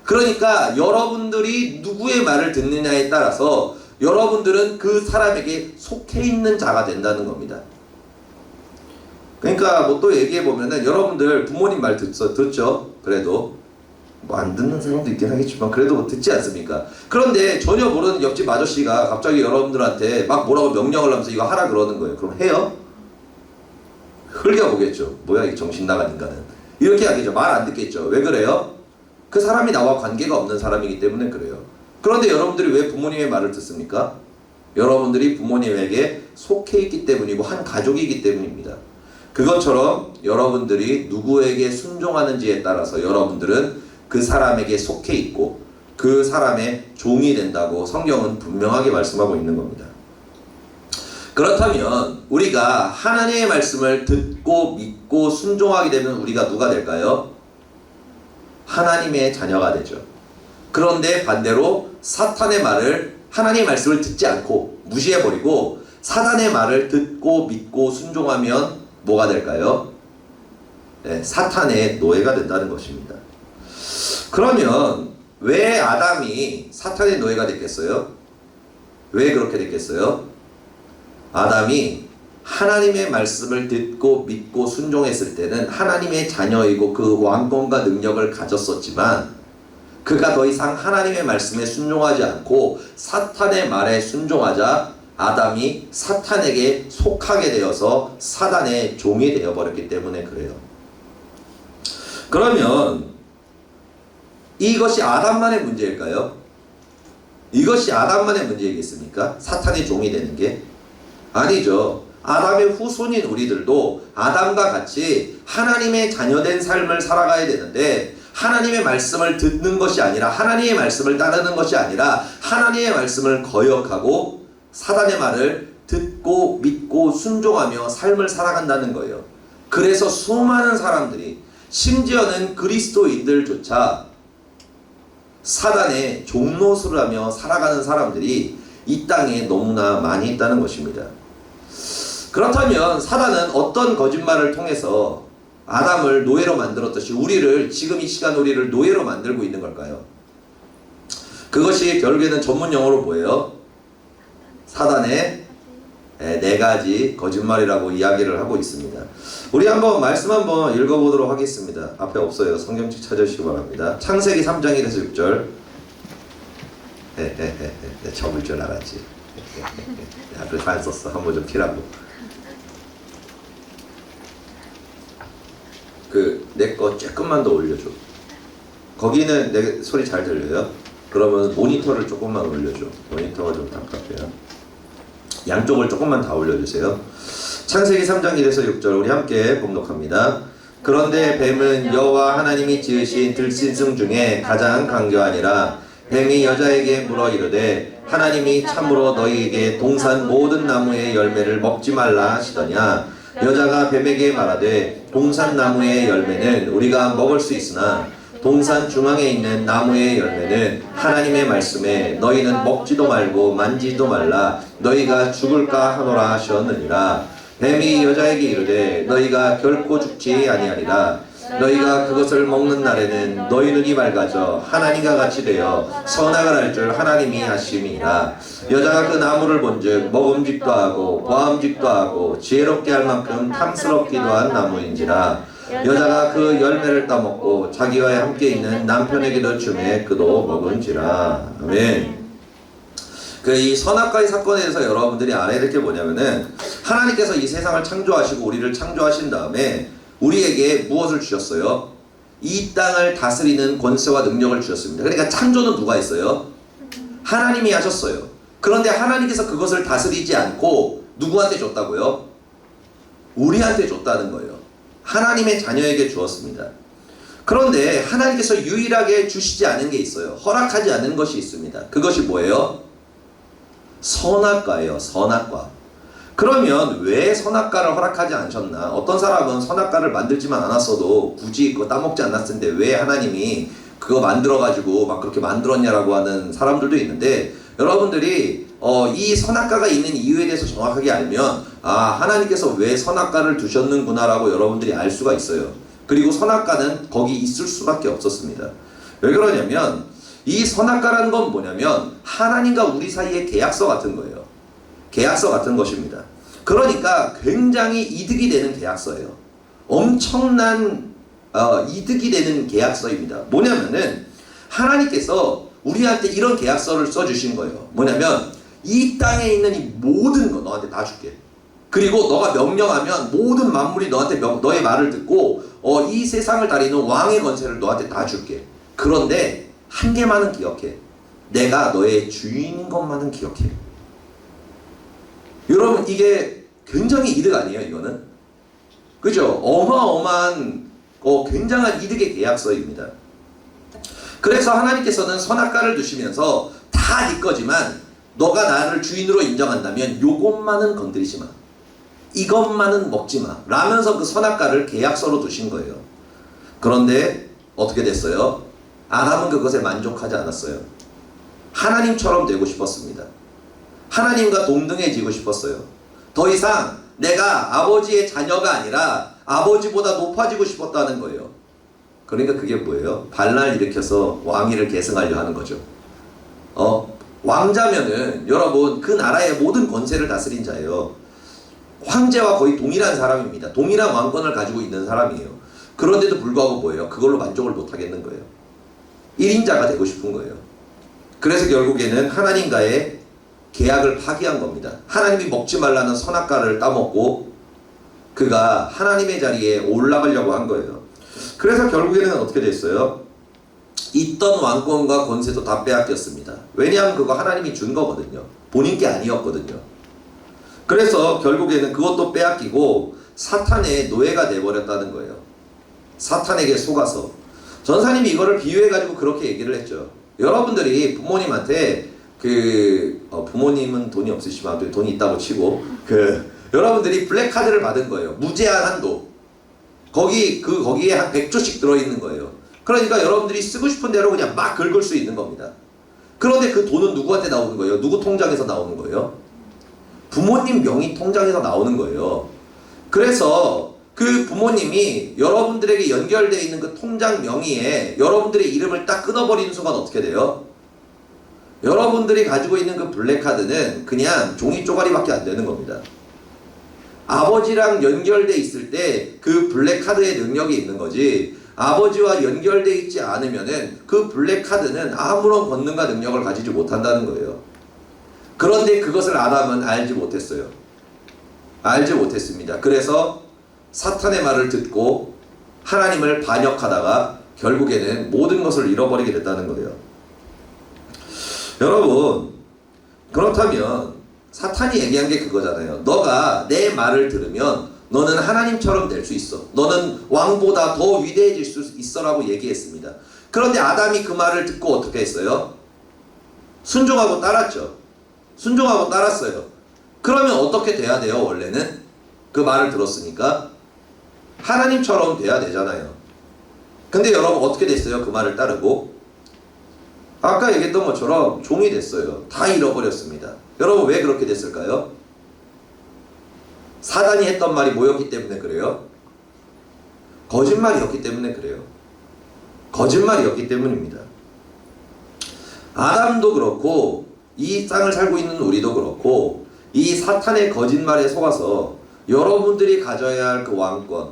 그러니까 여러분들이 누구의 말을 듣느냐에 따라서 여러분들은 그 사람에게 속해 있는 자가 된다는 겁니다. 그러니까 뭐 또 얘기해 보면은 여러분들 부모님 말 듣죠? 그래도 뭐 안 듣는 사람도 있긴 하겠지만 그래도 듣지 않습니까? 그런데 전혀 모르는 옆집 아저씨가 갑자기 여러분들한테 막 뭐라고 명령을 하면서 이거 하라 그러는 거예요. 그럼 해요? 흘겨보겠죠. 뭐야 이 정신 나간 인간은. 이렇게 하겠죠. 말 안 듣겠죠. 왜 그래요? 그 사람이 나와 관계가 없는 사람이기 때문에 그래요. 그런데 여러분들이 왜 부모님의 말을 듣습니까? 여러분들이 부모님에게 속해 있기 때문이고 한 가족이기 때문입니다. 그것처럼 여러분들이 누구에게 순종하는지에 따라서 여러분들은 그 사람에게 속해 있고 그 사람의 종이 된다고 성경은 분명하게 말씀하고 있는 겁니다. 그렇다면 우리가 하나님의 말씀을 듣고 믿고 순종하게 되면 우리가 누가 될까요? 하나님의 자녀가 되죠. 그런데 반대로 사탄의 말을 하나님의 말씀을 듣지 않고 무시해버리고 사단의 말을 듣고 믿고 순종하면 뭐가 될까요? 네, 사탄의 노예가 된다는 것입니다. 그러면 왜 아담이 사탄의 노예가 됐겠어요? 왜 그렇게 됐겠어요? 아담이 하나님의 말씀을 듣고 믿고 순종했을 때는 하나님의 자녀이고 그 왕권과 능력을 가졌었지만 그가 더 이상 하나님의 말씀에 순종하지 않고 사탄의 말에 순종하자 아담이 사탄에게 속하게 되어서 사단의 종이 되어버렸기 때문에 그래요. 그러면 이것이 아담만의 문제일까요? 이것이 아담만의 문제이겠습니까? 사탄의 종이 되는 게? 아니죠. 아담의 후손인 우리들도 아담과 같이 하나님의 자녀된 삶을 살아가야 되는데 하나님의 말씀을 듣는 것이 아니라 하나님의 말씀을 따르는 것이 아니라 하나님의 말씀을 거역하고 사단의 말을 듣고 믿고 순종하며 삶을 살아간다는 거예요. 그래서 수많은 사람들이 심지어는 그리스도인들조차 사단의 종노릇을 하며 살아가는 사람들이 이 땅에 너무나 많이 있다는 것입니다. 그렇다면 사단은 어떤 거짓말을 통해서 아담을 노예로 만들었듯이 지금 이 시간 우리를 노예로 만들고 있는 걸까요? 그것이 결국에는 전문 용어로 뭐예요? 사단의 네 가지 거짓말이라고 이야기를 하고 있습니다. 우리 한번 말씀 한번 읽어보도록 하겠습니다. 앞에 없어요. 성경책 찾으시기 바랍니다. 창세기 3장 1에서 6절. 접을 줄 알았지. 그래서 안 썼어. 한번 좀 피라고. 내 거 조금만 더 올려줘. 거기는 내 소리 잘 들려요? 그러면 모니터를 조금만 올려줘. 모니터가 좀 답답해요. 양쪽을 조금만 다 올려주세요. 창세기 3장 1에서 6절 우리 함께 봉독합니다. 그런데 뱀은 여호와 하나님이 지으신 들짐승 중에 가장 강교하니라. 뱀이 여자에게 물어 이르되 하나님이 참으로 너희에게 동산 모든 나무의 열매를 먹지 말라 하시더냐. 여자가 뱀에게 말하되 동산나무의 열매는 우리가 먹을 수 있으나 동산 중앙에 있는 나무의 열매는 하나님의 말씀에 너희는 먹지도 말고 만지도 말라 너희가 죽을까 하노라 하셨느니라. 뱀이 여자에게 이르되 너희가 결코 죽지 아니하리라. 너희가 그것을 먹는 날에는 너희 눈이 밝아져 하나님과 같이 되어 선악을 알 줄 하나님이 하심이라. 여자가 그 나무를 본즉 먹음직도 하고 보암직도 하고 지혜롭게 할 만큼 탐스럽기도 한 나무인지라. 여자가 그 열매를 따먹고 자기와 함께 있는 남편에게도 주매 그도 먹은지라. 아멘. 이 선악과의 사건에 대해서 여러분들이 알아야 될 게 뭐냐면은 하나님께서 이 세상을 창조하시고 우리를 창조하신 다음에 우리에게 무엇을 주셨어요? 이 땅을 다스리는 권세와 능력을 주셨습니다. 그러니까 창조는 누가 했어요? 하나님이 하셨어요. 그런데 하나님께서 그것을 다스리지 않고 누구한테 줬다고요? 우리한테 줬다는 거예요. 하나님의 자녀에게 주었습니다. 그런데 하나님께서 유일하게 주시지 않은 게 있어요. 허락하지 않은 것이 있습니다. 그것이 뭐예요? 선악과예요. 선악과. 그러면 왜 선악과를 허락하지 않으셨나? 어떤 사람은 선악과를 만들지만 않았어도 굳이 그거 따먹지 않았을 텐데 왜 하나님이 그거 만들어가지고 막 그렇게 만들었냐라고 하는 사람들도 있는데, 여러분들이 이 선악과가 있는 이유에 대해서 정확하게 알면 하나님께서 왜 선악과를 두셨는구나라고 여러분들이 알 수가 있어요. 그리고 선악과는 거기 있을 수밖에 없었습니다. 왜 그러냐면 이 선악과라는 건 뭐냐면 하나님과 우리 사이의 계약서 같은 거예요. 계약서 같은 것입니다. 그러니까 굉장히 이득이 되는 계약서예요. 엄청난 이득이 되는 계약서입니다. 뭐냐면은 하나님께서 우리한테 이런 계약서를 써주신 거예요. 뭐냐면 이 땅에 있는 이 모든 거 너한테 다 줄게. 그리고 너가 명령하면 모든 만물이 너한테 너의 말을 듣고 이 세상을 다리는 왕의 권세를 너한테 다 줄게. 그런데 한 개만은 기억해. 내가 너의 주인인 것만은 기억해. 여러분, 이게 굉장히 이득 아니에요, 이거는? 그죠? 어마어마한 굉장한 이득의 계약서입니다. 그래서 하나님께서는 선악과를 두시면서 다 네 거지만 너가 나를 주인으로 인정한다면 요것만은 건드리지 마. 이것만은 먹지 마. 라면서 그 선악과를 계약서로 두신 거예요. 그런데 어떻게 됐어요? 아담은 그것에 만족하지 않았어요. 하나님처럼 되고 싶었습니다. 하나님과 동등해지고 싶었어요. 더 이상 내가 아버지의 자녀가 아니라 아버지보다 높아지고 싶었다는 거예요. 그러니까 그게 뭐예요? 반란을 일으켜서 왕위를 계승하려 하는 거죠. 왕자면은 여러분 그 나라의 모든 권세를 다스린 자예요. 황제와 거의 동일한 사람입니다. 동일한 왕권을 가지고 있는 사람이에요. 그런데도 불구하고 뭐예요? 그걸로 만족을 못 하겠는 거예요. 1인자가 되고 싶은 거예요. 그래서 결국에는 하나님과의 계약을 파기한 겁니다. 하나님이 먹지 말라는 선악과를 따먹고 그가 하나님의 자리에 올라가려고 한 거예요. 그래서 결국에는 어떻게 됐어요? 있던 왕권과 권세도 다 빼앗겼습니다. 왜냐하면 그거 하나님이 준 거거든요. 본인 게 아니었거든요. 그래서 결국에는 그것도 빼앗기고 사탄의 노예가 돼버렸다는 거예요. 사탄에게 속아서. 전사님이 이거를 비유해가지고 그렇게 얘기를 했죠. 여러분들이 부모님한테 부모님은 돈이 없으시면 돈이 있다고 치고 여러분들이 블랙카드를 받은 거예요. 무제한 한도. 거기에 한 100조씩 들어있는 거예요. 그러니까 여러분들이 쓰고 싶은 대로 그냥 막 긁을 수 있는 겁니다. 그런데 그 돈은 누구한테 나오는 거예요? 누구 통장에서 나오는 거예요? 부모님 명의 통장에서 나오는 거예요. 그래서 그 부모님이 여러분들에게 연결되어 있는 그 통장 명의에 여러분들의 이름을 딱 끊어버리는 순간 어떻게 돼요? 여러분들이 가지고 있는 그 블랙카드는 그냥 종이 쪼가리밖에 안 되는 겁니다. 아버지랑 연결돼 있을 때 그 블랙카드의 능력이 있는 거지, 아버지와 연결돼 있지 않으면은 그 블랙카드는 아무런 권능과 능력을 가지지 못한다는 거예요. 그런데 그것을 아담은 알지 못했어요. 알지 못했습니다. 그래서 사탄의 말을 듣고 하나님을 반역하다가 결국에는 모든 것을 잃어버리게 됐다는 거예요. 여러분, 그렇다면 사탄이 얘기한 게 그거잖아요. 너가 내 말을 들으면 너는 하나님처럼 될 수 있어. 너는 왕보다 더 위대해질 수 있어 라고 얘기했습니다. 그런데 아담이 그 말을 듣고 어떻게 했어요? 순종하고 따랐죠. 순종하고 따랐어요. 그러면 어떻게 돼야 돼요? 원래는 그 말을 들었으니까 하나님처럼 돼야 되잖아요. 근데 여러분 어떻게 됐어요? 그 말을 따르고 아까 얘기했던 것처럼 종이 됐어요. 다 잃어버렸습니다. 여러분 왜 그렇게 됐을까요? 사단이 했던 말이 뭐였기 때문에 그래요? 거짓말이었기 때문에 그래요. 거짓말이었기 때문입니다. 아담도 그렇고 이 땅을 살고 있는 우리도 그렇고 이 사탄의 거짓말에 속아서 여러분들이 가져야 할 그 왕권,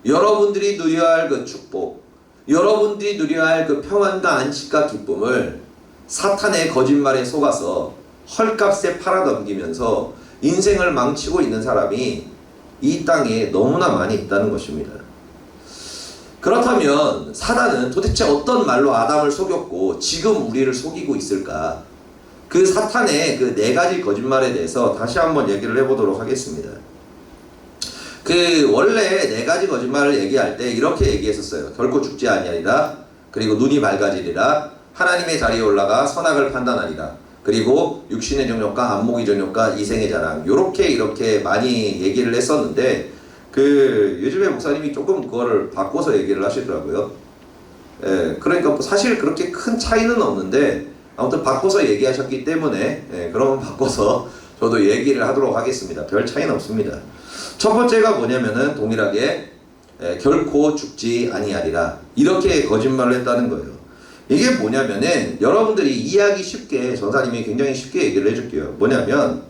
여러분들이 누려야 할 그 축복, 여러분들이 누려야 할 그 평안과 안식과 기쁨을 사탄의 거짓말에 속아서 헐값에 팔아넘기면서 인생을 망치고 있는 사람이 이 땅에 너무나 많이 있다는 것입니다. 그렇다면 사단은 도대체 어떤 말로 아담을 속였고 지금 우리를 속이고 있을까? 그 사탄의 그 네 가지 거짓말에 대해서 다시 한번 얘기를 해보도록 하겠습니다. 그 원래 네 가지 거짓말을 얘기할 때 이렇게 얘기했었어요. 결코 죽지 아니하리라. 그리고 눈이 밝아지리라. 하나님의 자리에 올라가 선악을 판단하리라. 그리고 육신의 정욕과 안목의 정욕과 이생의 자랑. 이렇게 많이 얘기를 했었는데 그 요즘에 목사님이 조금 그거를 바꿔서 얘기를 하시더라고요. 예, 그러니까 사실 그렇게 큰 차이는 없는데 아무튼 바꿔서 얘기하셨기 때문에 그러면 바꿔서 저도 얘기를 하도록 하겠습니다. 별 차이는 없습니다. 첫 번째가 뭐냐면은 동일하게 결코 죽지 아니하리라 이렇게 거짓말을 했다는 거예요. 이게 뭐냐면은 여러분들이 이해하기 쉽게 전사님이 굉장히 쉽게 얘기를 해줄게요. 뭐냐면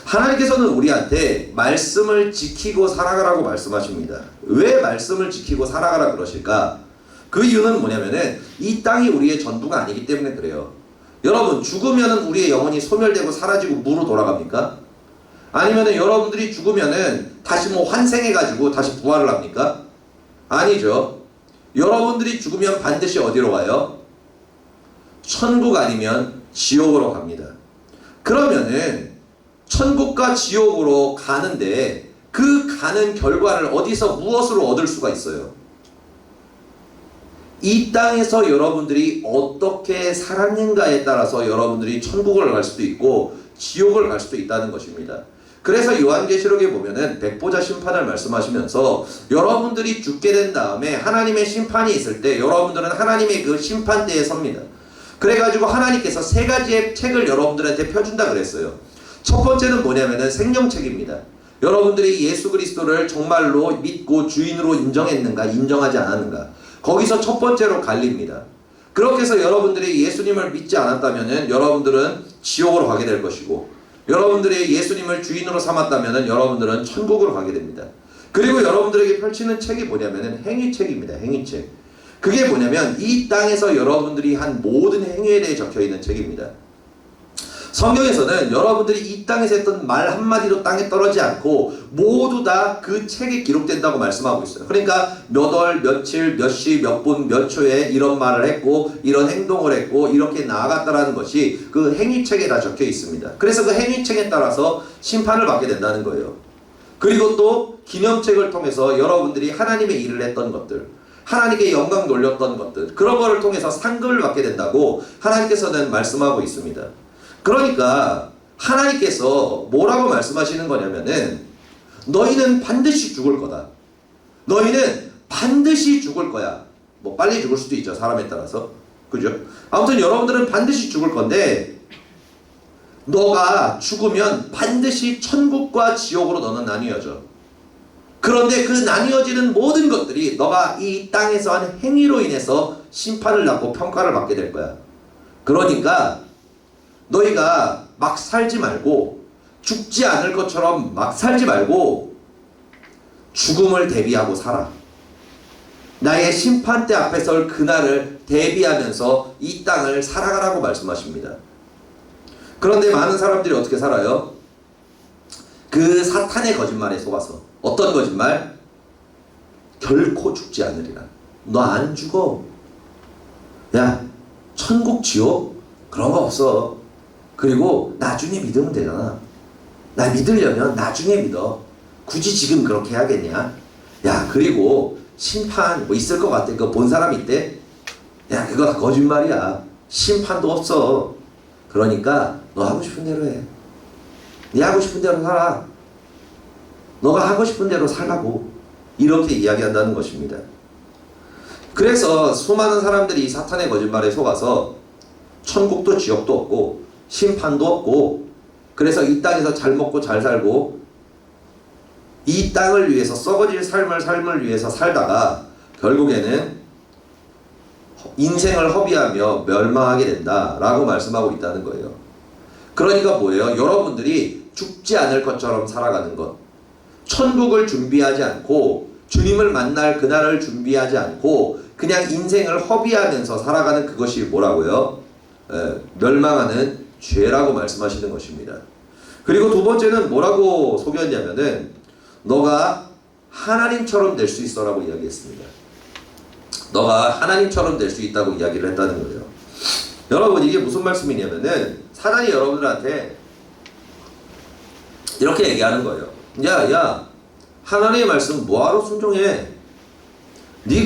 하나님께서는 우리한테 말씀을 지키고 살아가라고 말씀하십니다. 왜 말씀을 지키고 살아가라 그러실까? 그 이유는 뭐냐면은 이 땅이 우리의 전부가 아니기 때문에 그래요. 여러분 죽으면은 우리의 영혼이 소멸되고 사라지고 무로 돌아갑니까? 아니면은 여러분들이 죽으면은 다시 뭐 환생해가지고 다시 부활을 합니까? 아니죠. 여러분들이 죽으면 반드시 어디로 가요? 천국 아니면 지옥으로 갑니다. 그러면은 천국과 지옥으로 가는데 그 가는 결과를 어디서 무엇으로 얻을 수가 있어요? 이 땅에서 여러분들이 어떻게 살았는가에 따라서 여러분들이 천국을 갈 수도 있고 지옥을 갈 수도 있다는 것입니다. 그래서 요한계시록에 보면은 백보자 심판을 말씀하시면서 여러분들이 죽게 된 다음에 하나님의 심판이 있을 때 여러분들은 하나님의 그 심판대에 섭니다. 그래가지고 하나님께서 세 가지의 책을 여러분들한테 펴준다 그랬어요. 첫 번째는 뭐냐면은 생명책입니다. 여러분들이 예수 그리스도를 정말로 믿고 주인으로 인정했는가 인정하지 않았는가 거기서 첫 번째로 갈립니다. 그렇게 해서 여러분들이 예수님을 믿지 않았다면은 여러분들은 지옥으로 가게 될 것이고 여러분들이 예수님을 주인으로 삼았다면은 여러분들은 천국으로 가게 됩니다. 그리고 여러분들에게 펼치는 책이 뭐냐면은 행위책입니다. 행위책. 그게 뭐냐면 이 땅에서 여러분들이 한 모든 행위에 대해 적혀있는 책입니다. 성경에서는 여러분들이 이 땅에서 했던 말 한마디도 땅에 떨어지지 않고 모두 다 그 책에 기록된다고 말씀하고 있어요. 그러니까 몇 월, 며칠, 몇 시, 몇 분, 몇 초에 이런 말을 했고 이런 행동을 했고 이렇게 나아갔다라는 것이 그 행위책에 다 적혀 있습니다. 그래서 그 행위책에 따라서 심판을 받게 된다는 거예요. 그리고 또 기념책을 통해서 여러분들이 하나님의 일을 했던 것들 하나님께 영광 돌렸던 것들 그런 거를 통해서 상급을 받게 된다고 하나님께서는 말씀하고 있습니다. 그러니까 하나님께서 뭐라고 말씀하시는 거냐면은 너희는 반드시 죽을 거다. 너희는 반드시 죽을 거야. 뭐 빨리 죽을 수도 있죠. 사람에 따라서. 그죠? 아무튼 여러분들은 반드시 죽을 건데 너가 죽으면 반드시 천국과 지옥으로 너는 나뉘어져. 그런데 그 나뉘어지는 모든 것들이 너가 이 땅에서 한 행위로 인해서 심판을 받고 평가를 받게 될 거야. 그러니까 너희가 막 살지 말고 죽지 않을 것처럼 막 살지 말고 죽음을 대비하고 살아. 나의 심판대 앞에 설 그날을 대비하면서 이 땅을 살아가라고 말씀하십니다. 그런데 많은 사람들이 어떻게 살아요? 그 사탄의 거짓말에 속아서. 어떤 거짓말? 결코 죽지 않으리라. 너 안 죽어. 야, 천국 지옥? 그런 거 없어. 그리고 나중에 믿으면 되잖아. 나 믿으려면 나중에 믿어. 굳이 지금 그렇게 해야겠냐? 야, 그리고 심판 뭐 있을 것 같아. 그거 본 사람이 있대? 야, 그거 다 거짓말이야. 심판도 없어. 그러니까 너 하고 싶은 대로 해. 네 하고 싶은 대로 살아. 너가 하고 싶은 대로 살라고 이렇게 이야기한다는 것입니다. 그래서 수많은 사람들이 사탄의 거짓말에 속아서 천국도 지옥도 없고 심판도 없고, 그래서 이 땅에서 잘 먹고 잘 살고 이 땅을 위해서 썩어질 삶을 위해서 살다가 결국에는 인생을 허비하며 멸망하게 된다라고 말씀하고 있다는 거예요. 그러니까 뭐예요? 여러분들이 죽지 않을 것처럼 살아가는 것, 천국을 준비하지 않고 주님을 만날 그날을 준비하지 않고 그냥 인생을 허비하면서 살아가는 그것이 뭐라고요? 멸망하는 죄라고 말씀하시는 것입니다. 그리고 두 번째는 뭐라고 소개했냐면은 너가 하나님처럼 될 수 있어 라고 이야기했습니다. 너가 하나님처럼 될 수 있다고 이야기를 했다는 거예요. 여러분, 이게 무슨 말씀이냐면은 사단이 여러분들한테 이렇게 얘기하는 거예요. 야, 하나님의 말씀 뭐하러 순종해? 네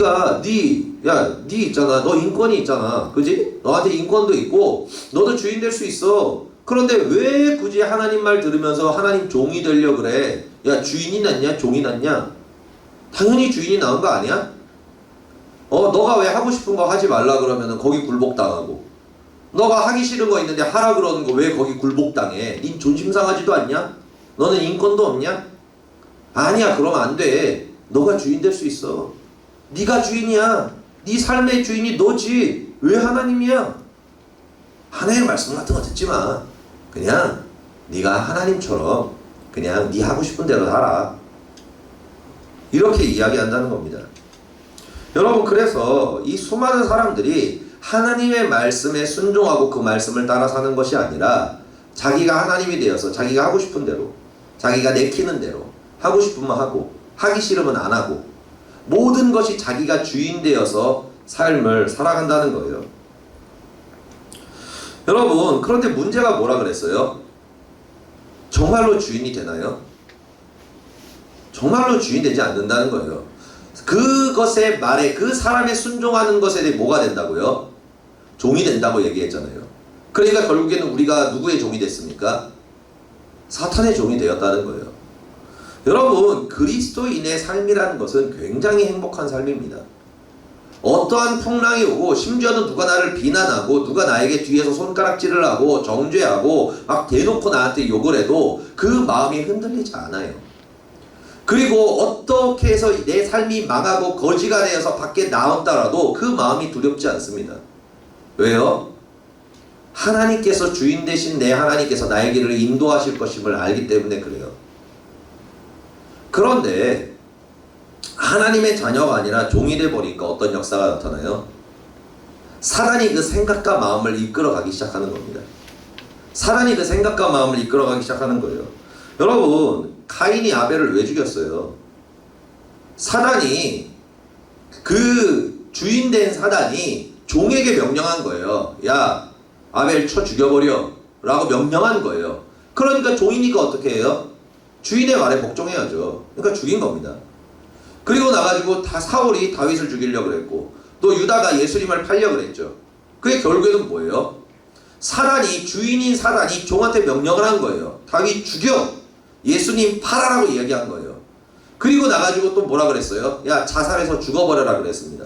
있잖아. 너 인권이 있잖아. 그지? 너한테 인권도 있고 너도 주인 될 수 있어. 그런데 왜 굳이 하나님 말 들으면서 하나님 종이 되려고 그래? 야, 주인이 낫냐? 종이 낫냐? 당연히 주인이 나은 거 아니야? 너가 왜 하고 싶은 거 하지 말라 그러면은 거기 굴복당하고, 너가 하기 싫은 거 있는데 하라 그러는 거 왜 거기 굴복당해? 닌 존심 상하지도 않냐? 너는 인권도 없냐? 아니야, 그러면 안 돼. 너가 주인 될 수 있어. 네가 주인이야. 네 삶의 주인이 너지. 왜 하나님이야? 하나님의 말씀 같은 거 듣지 마. 그냥 네가 하나님처럼 그냥 네 하고 싶은 대로 살아. 이렇게 이야기한다는 겁니다. 여러분, 그래서 이 수많은 사람들이 하나님의 말씀에 순종하고 그 말씀을 따라 사는 것이 아니라 자기가 하나님이 되어서 자기가 하고 싶은 대로, 자기가 내키는 대로 하고 싶으면 하고 하기 싫으면 안 하고 모든 것이 자기가 주인 되어서 삶을 살아간다는 거예요. 여러분, 그런데 문제가 뭐라 그랬어요? 정말로 주인이 되나요? 정말로 주인 되지 않는다는 거예요. 그것의 말에, 그 사람의 순종하는 것에 대해 뭐가 된다고요? 종이 된다고 얘기했잖아요. 그러니까 결국에는 우리가 누구의 종이 됐습니까? 사탄의 종이 되었다는 거예요. 여러분, 그리스도인의 삶이라는 것은 굉장히 행복한 삶입니다. 어떠한 풍랑이 오고, 심지어는 누가 나를 비난하고 누가 나에게 뒤에서 손가락질을 하고 정죄하고 막 대놓고 나한테 욕을 해도 그 마음이 흔들리지 않아요. 그리고 어떻게 해서 내 삶이 망하고 거지가 되어서 밖에 나왔더라도 그 마음이 두렵지 않습니다. 왜요? 하나님께서 주인 되신 내 하나님께서 나의 길을 인도하실 것임을 알기 때문에 그래요. 그런데 하나님의 자녀가 아니라 종이 돼버리니까 어떤 역사가 나타나요? 사단이 그 생각과 마음을 이끌어가기 시작하는 겁니다. 사단이 그 생각과 마음을 이끌어가기 시작하는 거예요. 여러분, 가인이 아벨을 왜 죽였어요? 사단이, 그 주인된 사단이 종에게 명령한 거예요. 야, 아벨 쳐 죽여버려 라고 명령한 거예요. 그러니까 종이니까 어떻게 해요? 주인의 말에 복종해야죠. 그러니까 죽인 겁니다. 그리고 나가지고 사울이 다윗을 죽이려고 그랬고, 또 유다가 예수님을 팔려고 그랬죠. 그게 결국에는 뭐예요? 사단이, 주인인 사단이 종한테 명령을 한 거예요. 다윗 죽여! 예수님 팔아라고 이야기한 거예요. 그리고 나가지고 또 뭐라 그랬어요? 야, 자살해서 죽어버려라 그랬습니다.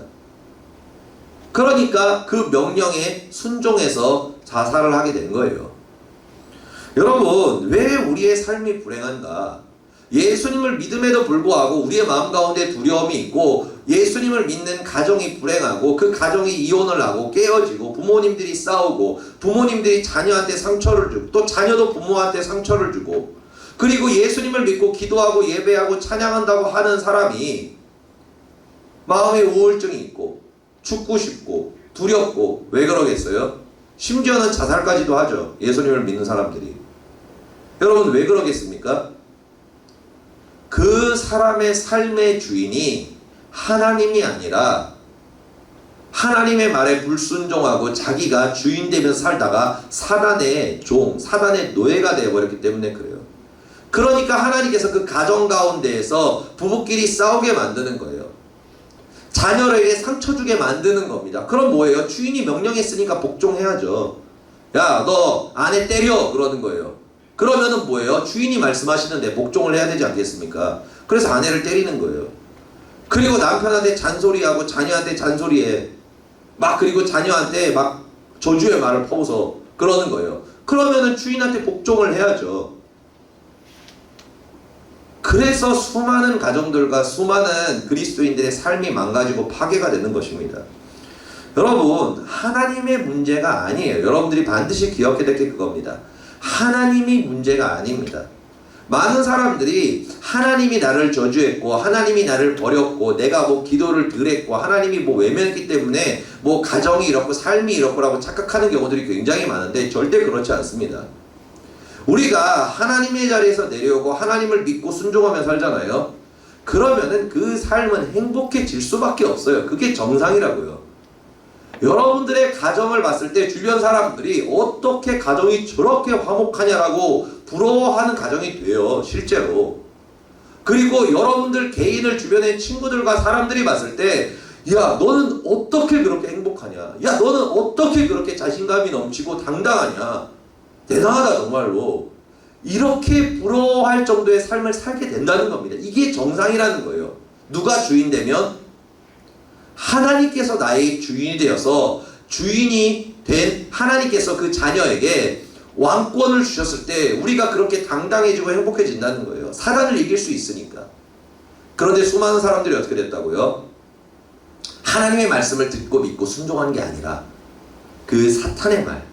그러니까 그 명령에 순종해서 자살을 하게 된 거예요. 여러분, 왜 우리의 삶이 불행한가? 예수님을 믿음에도 불구하고 우리의 마음 가운데 두려움이 있고, 예수님을 믿는 가정이 불행하고 그 가정이 이혼을 하고 깨어지고 부모님들이 싸우고 부모님들이 자녀한테 상처를 주고 또 자녀도 부모한테 상처를 주고, 그리고 예수님을 믿고 기도하고 예배하고 찬양한다고 하는 사람이 마음에 우울증이 있고 죽고 싶고 두렵고, 왜 그러겠어요? 심지어는 자살까지도 하죠. 예수님을 믿는 사람들이. 여러분, 왜 그러겠습니까? 그 사람의 삶의 주인이 하나님이 아니라 하나님의 말에 불순종하고 자기가 주인 되면서 살다가 사단의 종, 사단의 노예가 되어버렸기 때문에 그래요. 그러니까 하나님께서 그 가정 가운데에서 부부끼리 싸우게 만드는 거예요. 자녀에게 상처 주게 만드는 겁니다. 그럼 뭐예요? 주인이 명령했으니까 복종해야죠. 야, 너 아내 때려! 그러는 거예요. 그러면은 뭐예요? 주인이 말씀하시는데 복종을 해야 되지 않겠습니까? 그래서 아내를 때리는 거예요. 그리고 남편한테 잔소리하고 자녀한테 잔소리해. 막 그리고 자녀한테 막 저주의 말을 퍼부서 그러는 거예요. 그러면은 주인한테 복종을 해야죠. 그래서 수많은 가정들과 수많은 그리스도인들의 삶이 망가지고 파괴가 되는 것입니다. 여러분, 하나님의 문제가 아니에요. 여러분들이 반드시 기억해야 될 게 그겁니다. 하나님이 문제가 아닙니다. 많은 사람들이 하나님이 나를 저주했고 하나님이 나를 버렸고 내가 뭐 기도를 덜 했고 하나님이 뭐 외면했기 때문에 뭐 가정이 이렇고 삶이 이렇고라고 착각하는 경우들이 굉장히 많은데 절대 그렇지 않습니다. 우리가 하나님의 자리에서 내려오고 하나님을 믿고 순종하며 살잖아요. 그러면은 그 삶은 행복해질 수밖에 없어요. 그게 정상이라고요. 여러분들의 가정을 봤을 때 주변 사람들이 어떻게 가정이 저렇게 화목하냐라고 부러워하는 가정이 돼요. 실제로. 그리고 여러분들 개인을 주변의 친구들과 사람들이 봤을 때 야, 너는 어떻게 그렇게 행복하냐? 야, 너는 어떻게 그렇게 자신감이 넘치고 당당하냐? 대단하다 정말로. 이렇게 부러워할 정도의 삶을 살게 된다는 겁니다. 이게 정상이라는 거예요. 누가 주인 되면? 하나님께서 나의 주인이 되어서 주인이 된 하나님께서 그 자녀에게 왕권을 주셨을 때 우리가 그렇게 당당해지고 행복해진다는 거예요. 사단을 이길 수 있으니까. 그런데 수많은 사람들이 어떻게 됐다고요? 하나님의 말씀을 듣고 믿고 순종하는 게 아니라 그 사탄의 말,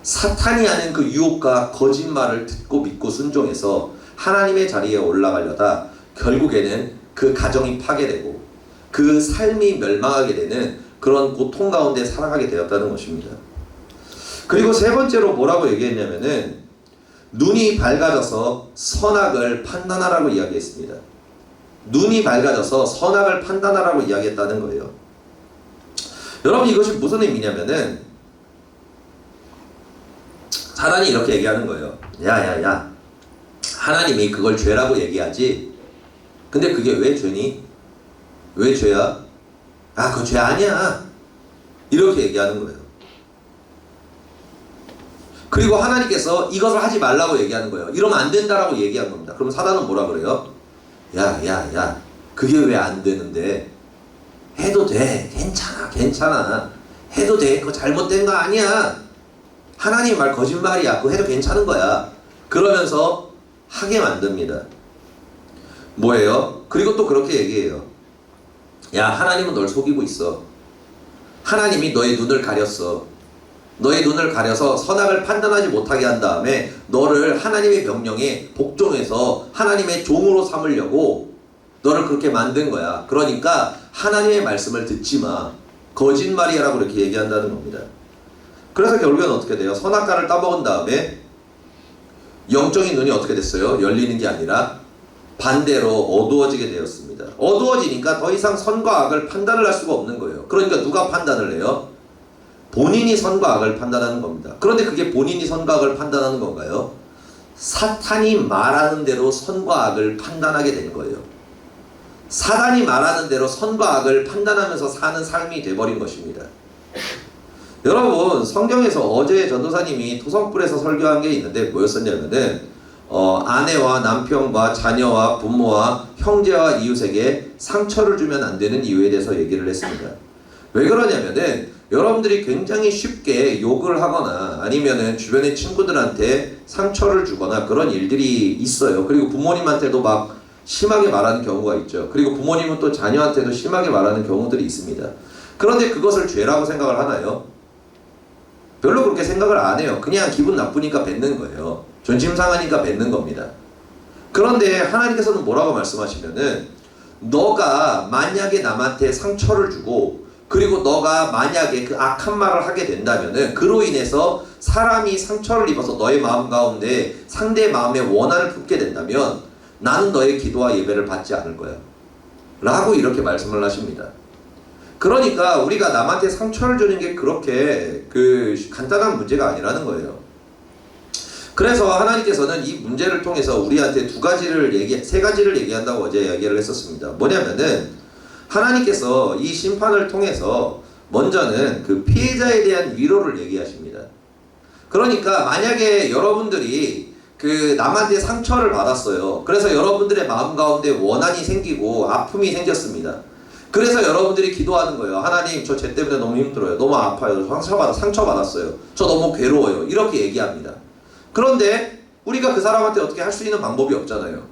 사탄이 하는 그 유혹과 거짓말을 듣고 믿고 순종해서 하나님의 자리에 올라가려다 결국에는 그 가정이 파괴되고 그 삶이 멸망하게 되는 그런 고통 가운데 살아가게 되었다는 것입니다. 그리고 세 번째로 뭐라고 얘기했냐면은 눈이 밝아져서 선악을 판단하라고 이야기했습니다. 눈이 밝아져서 선악을 판단하라고 이야기했다는 거예요. 여러분, 이것이 무슨 의미냐면은 사단이 이렇게 얘기하는 거예요. 야, 하나님이 그걸 죄라고 얘기하지. 근데 그게 왜 죄니? 왜 죄야? 아, 그거 죄 아니야. 이렇게 얘기하는 거예요. 그리고 하나님께서 이것을 하지 말라고 얘기하는 거예요. 이러면 안 된다라고 얘기한 겁니다. 그럼 사단은 뭐라 그래요? 야, 그게 왜 안 되는데? 해도 돼. 괜찮아. 해도 돼. 그거 잘못된 거 아니야. 하나님 말 거짓말이야. 그거 해도 괜찮은 거야. 그러면서 하게 만듭니다. 뭐예요? 그리고 또 그렇게 얘기해요. 야, 하나님은 널 속이고 있어. 하나님이 너의 눈을 가렸어. 너의 눈을 가려서 선악을 판단하지 못하게 한 다음에 너를 하나님의 명령에 복종해서 하나님의 종으로 삼으려고 너를 그렇게 만든 거야. 그러니까 하나님의 말씀을 듣지 마. 거짓말이야라고 이렇게 얘기한다는 겁니다. 그래서 결국엔 어떻게 돼요? 선악과를 따먹은 다음에 영적인 눈이 어떻게 됐어요? 열리는 게 아니라 반대로 어두워지게 되었습니다. 어두워지니까 더 이상 선과 악을 판단을 할 수가 없는 거예요. 그러니까 누가 판단을 해요? 본인이 선과 악을 판단하는 겁니다. 그런데 그게 본인이 선과 악을 판단하는 건가요? 사탄이 말하는 대로 선과 악을 판단하게 된 거예요. 사단이 말하는 대로 선과 악을 판단하면서 사는 삶이 돼버린 것입니다. 여러분, 성경에서 어제 전도사님이 토성불에서 설교한 게 있는데 뭐였었냐면은 아내와 남편과 자녀와 부모와 형제와 이웃에게 상처를 주면 안 되는 이유에 대해서 얘기를 했습니다. 왜 그러냐면은 여러분들이 굉장히 쉽게 욕을 하거나 아니면은 주변의 친구들한테 상처를 주거나 그런 일들이 있어요. 그리고 부모님한테도 막 심하게 말하는 경우가 있죠. 그리고 부모님은 또 자녀한테도 심하게 말하는 경우들이 있습니다. 그런데 그것을 죄라고 생각을 하나요? 별로 그렇게 생각을 안 해요. 그냥 기분 나쁘니까 뱉는 거예요. 존심 상하니까 뱉는 겁니다. 그런데 하나님께서는 뭐라고 말씀하시면은 너가 만약에 남한테 상처를 주고 그리고 너가 만약에 그 악한 말을 하게 된다면은 그로 인해서 사람이 상처를 입어서 너의 마음 가운데 상대의 마음에 원한을 품게 된다면 나는 너의 기도와 예배를 받지 않을 거야 라고 이렇게 말씀을 하십니다. 그러니까 우리가 남한테 상처를 주는 게 그렇게 간단한 문제가 아니라는 거예요. 그래서 하나님께서는 이 문제를 통해서 우리한테 세 가지를 얘기한다고 어제 이야기를 했었습니다. 뭐냐면은 하나님께서 이 심판을 통해서 먼저는 그 피해자에 대한 위로를 얘기하십니다. 그러니까 만약에 여러분들이 그 남한테 상처를 받았어요. 그래서 여러분들의 마음 가운데 원한이 생기고 아픔이 생겼습니다. 그래서 여러분들이 기도하는 거예요. 하나님, 저 쟤 때문에 너무 힘들어요. 너무 아파요. 상처받았어요. 저 너무 괴로워요. 이렇게 얘기합니다. 그런데 우리가 그 사람한테 어떻게 할 수 있는 방법이 없잖아요.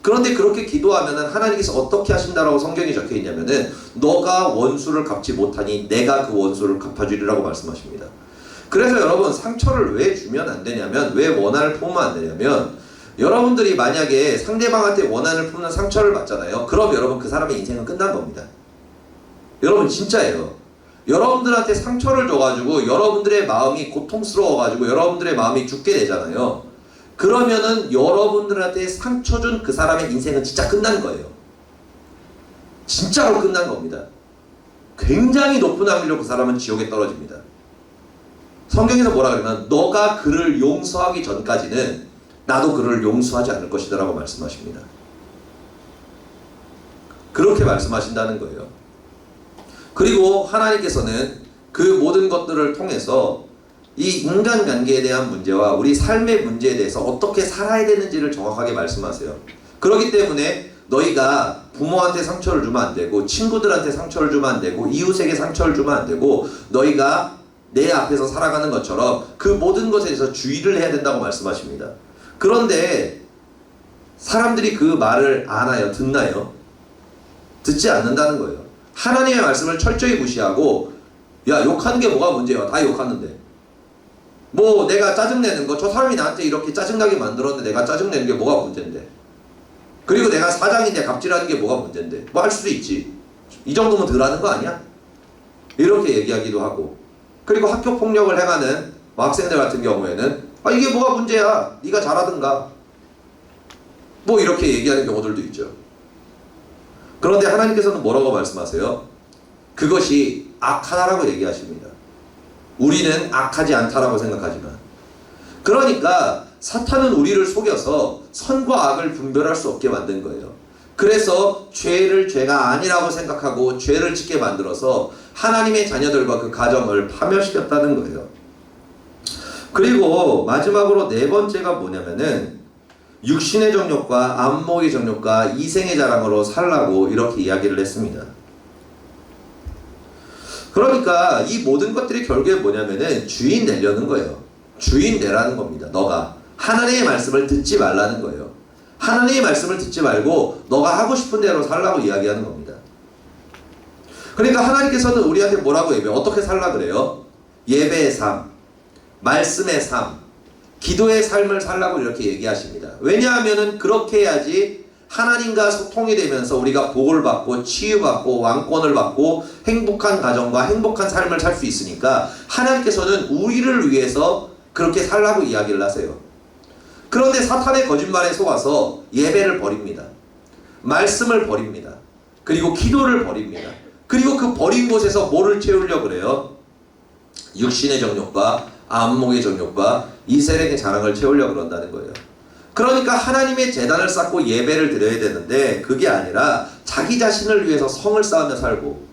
그런데 그렇게 기도하면은 하나님께서 어떻게 하신다라고 성경에 적혀 있냐면은 너가 원수를 갚지 못하니 내가 그 원수를 갚아주리라고 말씀하십니다. 그래서 여러분, 상처를 왜 주면 안 되냐면, 왜 원한을 품으면 안 되냐면, 여러분들이 만약에 상대방한테 원한을 품는 상처를 받잖아요. 그럼 여러분 그 사람의 인생은 끝난 겁니다. 여러분 진짜예요. 여러분들한테 상처를 줘가지고 여러분들의 마음이 고통스러워가지고 여러분들의 마음이 죽게 되잖아요. 그러면은 여러분들한테 상처 준 그 사람의 인생은 진짜 끝난 거예요. 진짜로 끝난 겁니다. 굉장히 높은 확률로 그 사람은 지옥에 떨어집니다. 성경에서 뭐라 그러면 너가 그를 용서하기 전까지는 나도 그를 용서하지 않을 것이다 라고 말씀하십니다. 그렇게 말씀하신다는 거예요. 그리고 하나님께서는 그 모든 것들을 통해서 이 인간관계에 대한 문제와 우리 삶의 문제에 대해서 어떻게 살아야 되는지를 정확하게 말씀하세요. 그렇기 때문에 너희가 부모한테 상처를 주면 안 되고, 친구들한테 상처를 주면 안 되고, 이웃에게 상처를 주면 안 되고, 너희가 내 앞에서 살아가는 것처럼 그 모든 것에 대해서 주의를 해야 된다고 말씀하십니다. 그런데 사람들이 그 말을 아나요? 듣나요? 듣지 않는다는 거예요. 하나님의 말씀을 철저히 무시하고, 야, 욕하는 게 뭐가 문제야? 다 욕하는데. 뭐 내가 짜증내는 거, 저 사람이 나한테 이렇게 짜증나게 만들었는데 내가 짜증내는 게 뭐가 문제인데. 그리고 내가 사장인데 갑질하는 게 뭐가 문제인데. 뭐 할 수도 있지. 이 정도면 덜 하는 거 아니야? 이렇게 얘기하기도 하고. 그리고 학교 폭력을 행하는 학생들 같은 경우에는 아, 이게 뭐가 문제야? 네가 잘하든가. 뭐 이렇게 얘기하는 경우들도 있죠. 그런데 하나님께서는 뭐라고 말씀하세요? 그것이 악하다라고 얘기하십니다. 우리는 악하지 않다라고 생각하지만. 그러니까 사탄은 우리를 속여서 선과 악을 분별할 수 없게 만든 거예요. 그래서 죄를 죄가 아니라고 생각하고 죄를 짓게 만들어서 하나님의 자녀들과 그 가정을 파멸시켰다는 거예요. 그리고 마지막으로 네 번째가 뭐냐면은 육신의 정욕과 안목의 정욕과 이생의 자랑으로 살라고 이렇게 이야기를 했습니다. 그러니까 이 모든 것들이 결국에 뭐냐면은 주인 내려는 거예요. 주인 내라는 겁니다. 너가 하나님의 말씀을 듣지 말라는 거예요. 하나님의 말씀을 듣지 말고 너가 하고 싶은 대로 살라고 이야기하는 겁니다. 그러니까 하나님께서는 우리한테 뭐라고 얘기해요? 어떻게 살라 그래요? 예배의 삶, 말씀의 삶, 기도의 삶을 살라고 이렇게 얘기하십니다. 왜냐하면은 그렇게 해야지 하나님과 소통이 되면서 우리가 복을 받고 치유받고 왕권을 받고 행복한 가정과 행복한 삶을 살 수 있으니까 하나님께서는 우리를 위해서 그렇게 살라고 이야기를 하세요. 그런데 사탄의 거짓말에 속아서 예배를 버립니다. 말씀을 버립니다. 그리고 기도를 버립니다. 그리고 그 버린 곳에서 뭐를 채우려고 그래요? 육신의 정욕과 안목의 정욕과 이세력의 자랑을 채우려고 그런다는 거예요. 그러니까 하나님의 제단을 쌓고 예배를 드려야 되는데 그게 아니라 자기 자신을 위해서 성을 쌓으며 살고,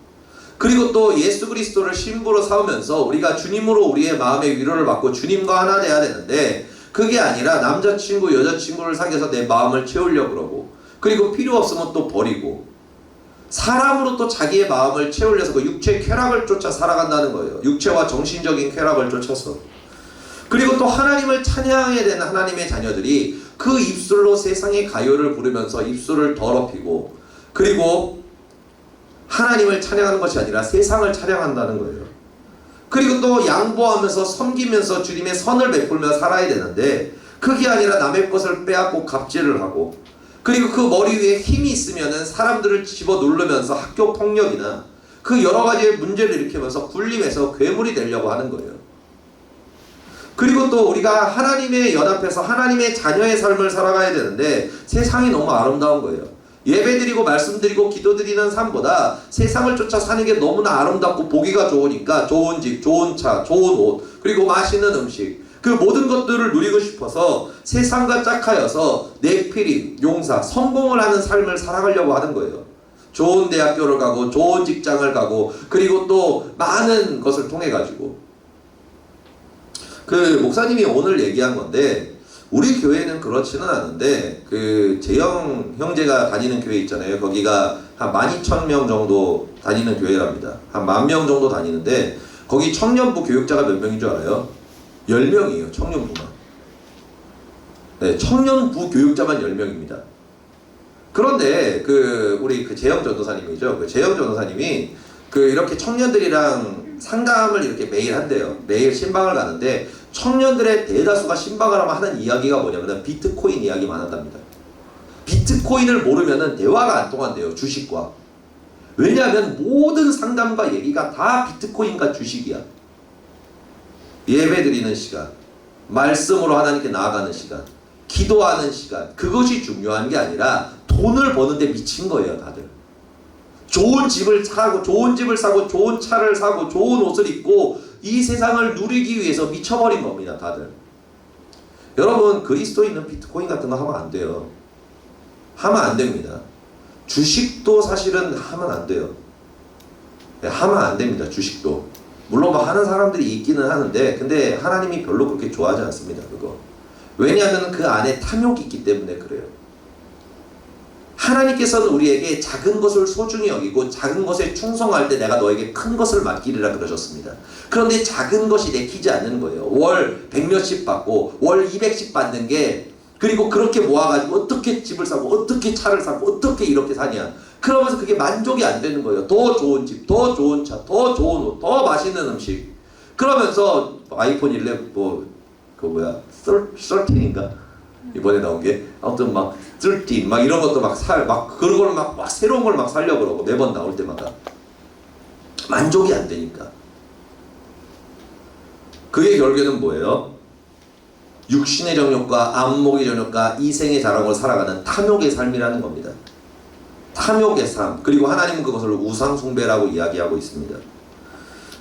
그리고 또 예수 그리스도를 신부로 삼으면서 우리가 주님으로 우리의 마음의 위로를 받고 주님과 하나 돼야 되는데 그게 아니라 남자친구 여자친구를 사귀어서 내 마음을 채우려고 그러고, 그리고 필요 없으면 또 버리고 사람으로 또 자기의 마음을 채우려서 그 육체 쾌락을 쫓아 살아간다는 거예요. 육체와 정신적인 쾌락을 쫓아서. 그리고 또 하나님을 찬양해야 되는 하나님의 자녀들이 그 입술로 세상의 가요를 부르면서 입술을 더럽히고, 그리고 하나님을 찬양하는 것이 아니라 세상을 찬양한다는 거예요. 그리고 또 양보하면서 섬기면서 주님의 선을 베풀며 살아야 되는데 그게 아니라 남의 것을 빼앗고 갑질을 하고, 그리고 그 머리 위에 힘이 있으면은 사람들을 집어 누르면서 학교 폭력이나 그 여러 가지의 문제를 일으키면서 군림해서 괴물이 되려고 하는 거예요. 그리고 또 우리가 하나님의 연합해서 하나님의 자녀의 삶을 살아가야 되는데 세상이 너무 아름다운 거예요. 예배드리고 말씀드리고 기도드리는 삶보다 세상을 쫓아 사는 게 너무나 아름답고 보기가 좋으니까 좋은 집, 좋은 차, 좋은 옷, 그리고 맛있는 음식, 그 모든 것들을 누리고 싶어서 세상과 짝하여서 내피림, 용사, 성공을 하는 삶을 살아가려고 하는 거예요. 좋은 대학교를 가고 좋은 직장을 가고 그리고 또 많은 것을 통해 가지고 그 목사님이 오늘 얘기한 건데 우리 교회는 그렇지는 않은데 그 재영 형제가 다니는 교회 있잖아요. 거기가 한 12,000명 정도 다니는 교회랍니다. 한 10,000명 정도 다니는데 거기 청년부 교육자가 몇 명인 줄 알아요? 10명이에요. 청년부만. 네, 청년부 교육자만 10명입니다. 그런데 우리 재영 전도사님이죠. 그 재영 전도사님이 이렇게 청년들이랑 상담을 이렇게 매일 한대요. 매일 신방을 가는데 청년들의 대다수가 신방을 하면 하는 이야기가 뭐냐면 비트코인 이야기만 한답니다. 비트코인을 모르면은 대화가 안 통한대요. 주식과. 왜냐하면 모든 상담과 얘기가 다 비트코인과 주식이야. 예배 드리는 시간, 말씀으로 하나님께 나아가는 시간, 기도하는 시간, 그것이 중요한 게 아니라 돈을 버는데 미친 거예요, 다들. 좋은 집을 사고, 좋은 차를 사고, 좋은 옷을 입고 이 세상을 누리기 위해서 미쳐버린 겁니다, 다들. 여러분, 그리스도인은 비트코인 같은 거 하면 안 돼요. 하면 안 됩니다. 주식도 사실은 하면 안 돼요. 네, 하면 안 됩니다, 주식도. 물론 뭐 하는 사람들이 있기는 하는데, 근데 하나님이 별로 그렇게 좋아하지 않습니다, 그거. 왜냐하면 그 안에 탐욕이 있기 때문에 그래요. 하나님께서는 우리에게 작은 것을 소중히 여기고 작은 것에 충성할 때 내가 너에게 큰 것을 맡기리라 그러셨습니다. 그런데 작은 것이 내키지 않는 거예요. 월 100몇씩 받고 월 200씩 받는 게, 그리고 그렇게 모아가지고 어떻게 집을 사고 어떻게 차를 사고 어떻게 이렇게 사냐, 그러면서 그게 만족이 안 되는 거예요. 더 좋은 집, 더 좋은 차, 더 좋은 옷, 더 맛있는 음식. 그러면서 아이폰 11 13인가? 이번에 나온 게 아무튼 막 13 막 이런 것도 막 그런 걸 막 새로운 걸 막 살려고 그러고 매번 나올 때마다 만족이 안 되니까. 그의 결국에는 뭐예요? 육신의 정욕과 안목의 정욕과 이생의 자랑으로 살아가는 탐욕의 삶이라는 겁니다. 탐욕의 삶. 그리고 하나님은 그것을 우상 숭배라고 이야기하고 있습니다.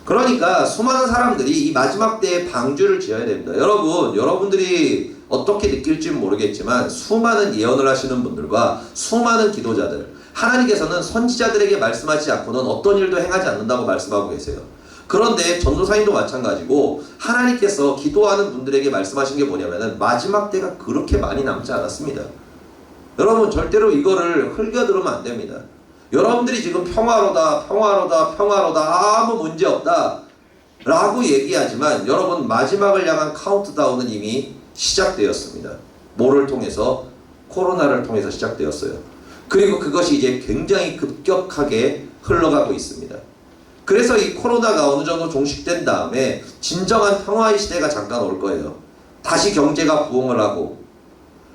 그러니까 수많은 사람들이 이 마지막 때에 방주를 지어야 됩니다. 여러분들이 어떻게 느낄지는 모르겠지만 수많은 예언을 하시는 분들과 수많은 기도자들, 하나님께서는 선지자들에게 말씀하지 않고는 어떤 일도 행하지 않는다고 말씀하고 계세요. 그런데 전도사님도 마찬가지고 하나님께서 기도하는 분들에게 말씀하신 게 뭐냐면은 마지막 때가 그렇게 많이 남지 않았습니다. 여러분, 절대로 이거를 흘겨들으면 안 됩니다. 여러분들이 지금 평화로다 아무 문제 없다 라고 얘기하지만, 여러분, 마지막을 향한 카운트다운은 이미 시작되었습니다. 뭐를 통해서? 코로나를 통해서 시작되었어요. 그리고 그것이 이제 굉장히 급격하게 흘러가고 있습니다. 그래서 이 코로나가 어느 정도 종식된 다음에 진정한 평화의 시대가 잠깐 올 거예요. 다시 경제가 부흥을 하고,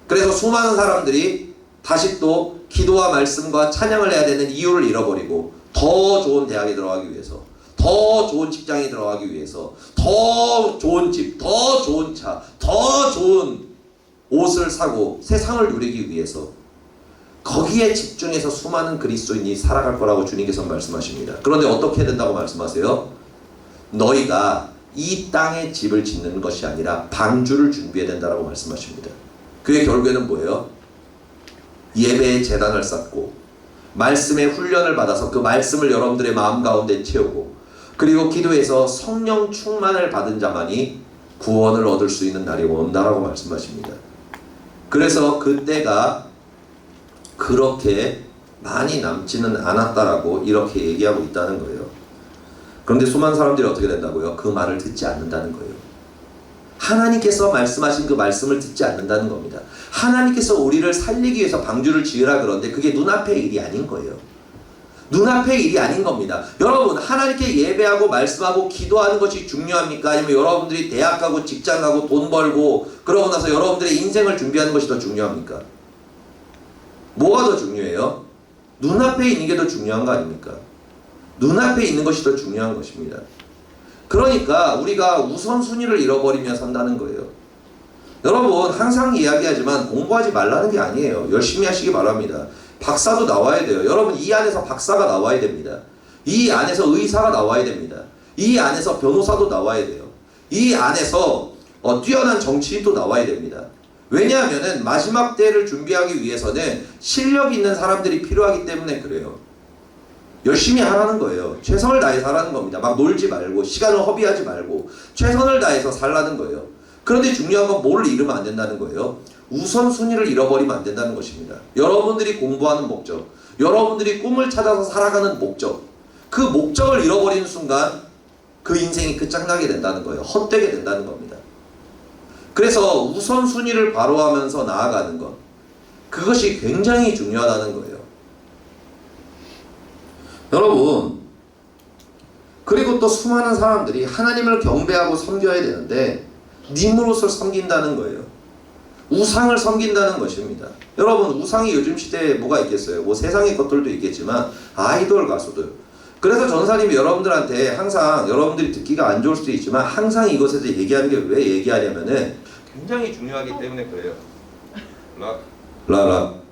그래서 수많은 사람들이 다시 또 기도와 말씀과 찬양을 해야 되는 이유를 잃어버리고 더 좋은 대학에 들어가기 위해서, 더 좋은 직장에 들어가기 위해서, 더 좋은 집, 더 좋은 차, 더 좋은 옷을 사고 세상을 누리기 위해서 거기에 집중해서 수많은 그리스도인이 살아갈 거라고 주님께서 말씀하십니다. 그런데 어떻게 된다고 말씀하세요? 너희가 이 땅에 집을 짓는 것이 아니라 방주를 준비해야 된다고 말씀하십니다. 그게 결국에는 뭐예요? 예배의 제단을 쌓고 말씀의 훈련을 받아서 그 말씀을 여러분들의 마음 가운데 채우고, 그리고 기도해서 성령 충만을 받은 자만이 구원을 얻을 수 있는 날이 온다라고 말씀하십니다. 그래서 그때가 그렇게 많이 남지는 않았다라고 이렇게 얘기하고 있다는 거예요. 그런데 수많은 사람들이 어떻게 된다고요? 그 말을 듣지 않는다는 거예요. 하나님께서 말씀하신 그 말씀을 듣지 않는다는 겁니다. 하나님께서 우리를 살리기 위해서 방주를 지으라 그러는데 그게 눈앞의 일이 아닌 거예요. 눈앞의 일이 아닌 겁니다. 여러분, 하나님께 예배하고 말씀하고 기도하는 것이 중요합니까? 아니면 여러분들이 대학 가고 직장 가고 돈 벌고 그러고 나서 여러분들의 인생을 준비하는 것이 더 중요합니까? 뭐가 더 중요해요? 눈앞에 있는 게 더 중요한 거 아닙니까? 눈앞에 있는 것이 더 중요한 것입니다. 그러니까 우리가 우선순위를 잃어버리며 산다는 거예요. 여러분, 항상 이야기하지만 공부하지 말라는 게 아니에요. 열심히 하시기 바랍니다. 박사도 나와야 돼요. 여러분, 이 안에서 박사가 나와야 됩니다. 이 안에서 의사가 나와야 됩니다. 이 안에서 변호사도 나와야 돼요. 이 안에서 뛰어난 정치인도 나와야 됩니다. 왜냐하면은 마지막 때를 준비하기 위해서는 실력 있는 사람들이 필요하기 때문에 그래요. 열심히 하라는 거예요. 최선을 다해서 하라는 겁니다. 막 놀지 말고 시간을 허비하지 말고 최선을 다해서 살라는 거예요. 그런데 중요한 건 뭐를 잃으면 안 된다는 거예요. 우선순위를 잃어버리면 안 된다는 것입니다. 여러분들이 공부하는 목적, 여러분들이 꿈을 찾아서 살아가는 목적, 그 목적을 잃어버리는 순간 그 인생이 끝장나게 된다는 거예요. 헛되게 된다는 겁니다. 그래서 우선순위를 바로하면서 나아가는 것, 그것이 굉장히 중요하다는 거예요. 여러분, 그리고 또 수많은 사람들이 하나님을 경배하고 섬겨야 되는데 님으로서 섬긴다는 거예요. 우상을 섬긴다는 것입니다. 여러분, 우상이 요즘 시대에 뭐가 있겠어요? 뭐 세상의 것들도 있겠지만 아이돌 가수들. 그래서 전사님이 여러분들한테 항상, 여러분들이 듣기가 안 좋을 수도 있지만 항상 이것에 대해서 얘기하는 게 왜 얘기하냐면은 굉장히 중요하기 때문에 그래요.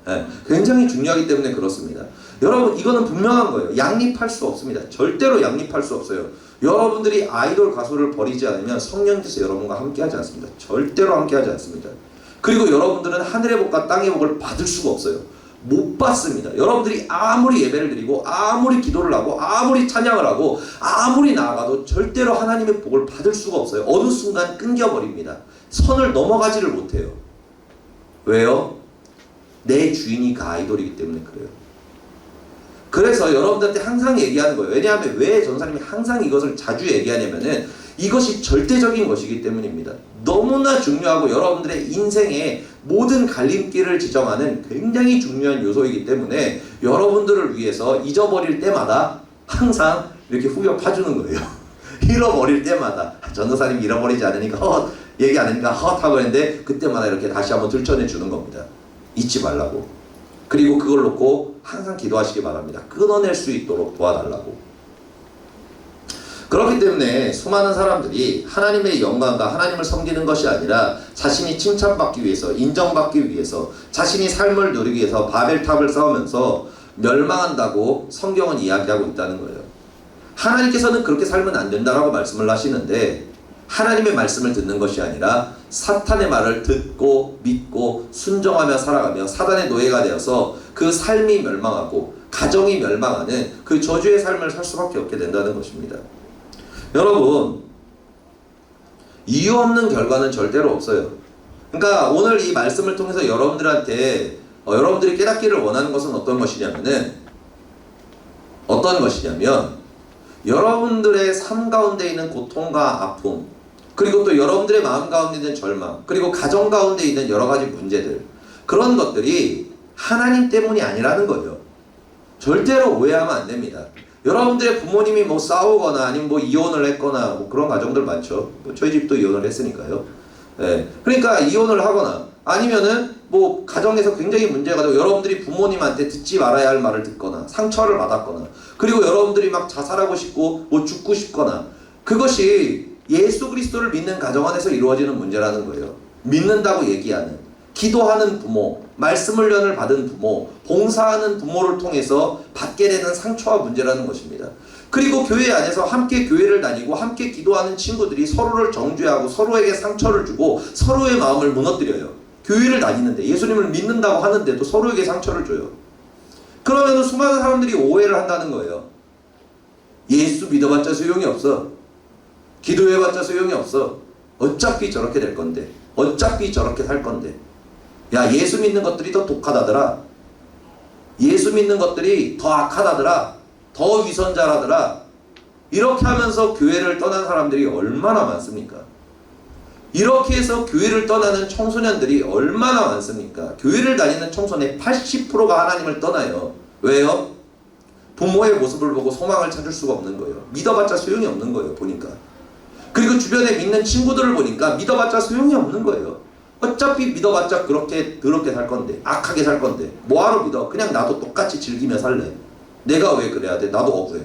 네, 굉장히 중요하기 때문에 그렇습니다. 여러분, 이거는 분명한 거예요. 양립할 수 없습니다. 절대로 양립할 수 없어요. 여러분들이 아이돌 가수를 버리지 않으면 성령께서 여러분과 함께하지 않습니다. 절대로 함께하지 않습니다. 그리고 여러분들은 하늘의 복과 땅의 복을 받을 수가 없어요. 못 받습니다. 여러분들이 아무리 예배를 드리고 아무리 기도를 하고 아무리 찬양을 하고 아무리 나아가도 절대로 하나님의 복을 받을 수가 없어요. 어느 순간 끊겨버립니다. 선을 넘어가지를 못해요. 왜요? 내 주인이 그 아이돌이기 때문에 그래요. 그래서 여러분들한테 항상 얘기하는 거예요. 왜냐하면 왜 전사님이 항상 이것을 자주 얘기하냐면은 이것이 절대적인 것이기 때문입니다. 너무나 중요하고 여러분들의 인생의 모든 갈림길을 지정하는 굉장히 중요한 요소이기 때문에 여러분들을 위해서 잊어버릴 때마다 항상 이렇게 후벼 파주는 거예요. 잃어버릴 때마다 전도사님 잃어버리지 않으니까 얘기 안 하니까 하고 했는데 그때마다 이렇게 다시 한번 들춰내 주는 겁니다. 잊지 말라고. 그리고 그걸 놓고 항상 기도하시기 바랍니다. 끊어낼 수 있도록 도와달라고. 그렇기 때문에 수많은 사람들이 하나님의 영광과 하나님을 섬기는 것이 아니라 자신이 칭찬받기 위해서, 인정받기 위해서, 자신이 삶을 누리기 위해서 바벨탑을 쌓으면서 멸망한다고 성경은 이야기하고 있다는 거예요. 하나님께서는 그렇게 살면 안 된다라고 말씀을 하시는데 하나님의 말씀을 듣는 것이 아니라 사탄의 말을 듣고 믿고 순종하며 살아가며 사단의 노예가 되어서 그 삶이 멸망하고 가정이 멸망하는 그 저주의 삶을 살 수밖에 없게 된다는 것입니다. 여러분, 이유 없는 결과는 절대로 없어요. 그러니까 오늘 이 말씀을 통해서 여러분들한테 여러분들이 깨닫기를 원하는 것은 어떤 것이냐면 여러분들의 삶 가운데 있는 고통과 아픔, 그리고 또 여러분들의 마음 가운데 있는 절망, 그리고 가정 가운데 있는 여러 가지 문제들, 그런 것들이 하나님 때문이 아니라는 거예요. 절대로 오해하면 안 됩니다. 여러분들의 부모님이 뭐 싸우거나 아니면 뭐 이혼을 했거나 뭐 그런 가정들 많죠. 뭐 저희 집도 이혼을 했으니까요. 예. 그러니까 이혼을 하거나 아니면은 뭐 가정에서 굉장히 문제가 되고 여러분들이 부모님한테 듣지 말아야 할 말을 듣거나 상처를 받았거나 그리고 여러분들이 막 자살하고 싶고 뭐 죽고 싶거나 그것이 예수 그리스도를 믿는 가정 안에서 이루어지는 문제라는 거예요. 믿는다고 얘기하는, 기도하는 부모, 말씀을 연을 받은 부모, 봉사하는 부모를 통해서 받게 되는 상처와 문제라는 것입니다. 그리고 교회 안에서 함께 교회를 다니고 함께 기도하는 친구들이 서로를 정죄하고 서로에게 상처를 주고 서로의 마음을 무너뜨려요. 교회를 다니는데 예수님을 믿는다고 하는데도 서로에게 상처를 줘요. 그러면 수많은 사람들이 오해를 한다는 거예요. 예수 믿어봤자 소용이 없어. 기도해봤자 소용이 없어. 어차피 저렇게 될 건데, 어차피 저렇게 살 건데. 야, 예수 믿는 것들이 더 독하다더라. 예수 믿는 것들이 더 악하다더라. 더 위선자라더라. 이렇게 하면서 교회를 떠난 사람들이 얼마나 많습니까? 이렇게 해서 교회를 떠나는 청소년들이 얼마나 많습니까? 교회를 다니는 청소년의 80%가 하나님을 떠나요. 왜요? 부모의 모습을 보고 소망을 찾을 수가 없는 거예요. 믿어봤자 소용이 없는 거예요. 보니까. 그리고 주변에 믿는 친구들을 보니까 믿어봤자 소용이 없는 거예요. 어차피 믿어봤자 그렇게 더럽게 살 건데, 악하게 살 건데 뭐하러 믿어? 그냥 나도 똑같이 즐기며 살래. 내가 왜 그래야 돼? 나도 억울해.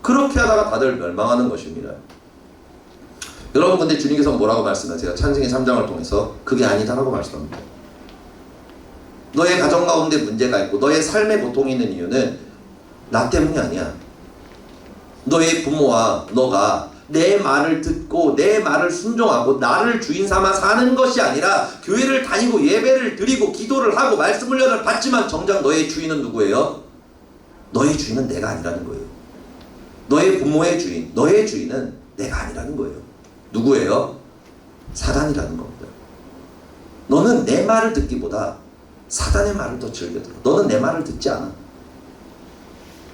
그렇게 하다가 다들 멸망하는 것입니다. 여러분, 근데 주님께서 뭐라고 말씀하세요? 찬송의 3장을 통해서 그게 아니다라고 말씀합니다. 너의 가정 가운데 문제가 있고 너의 삶에 고통이 있는 이유는 나 때문이 아니야. 너의 부모와 너가 내 말을 듣고 내 말을 순종하고 나를 주인 삼아 사는 것이 아니라 교회를 다니고 예배를 드리고 기도를 하고 말씀을 연을 받지만 정작 너의 주인은 누구예요? 너의 주인은 내가 아니라는 거예요. 너의 부모의 주인, 너의 주인은 내가 아니라는 거예요. 누구예요? 사단이라는 겁니다. 너는 내 말을 듣기보다 사단의 말을 더 즐겨 들어. 너는 내 말을 듣지 않아.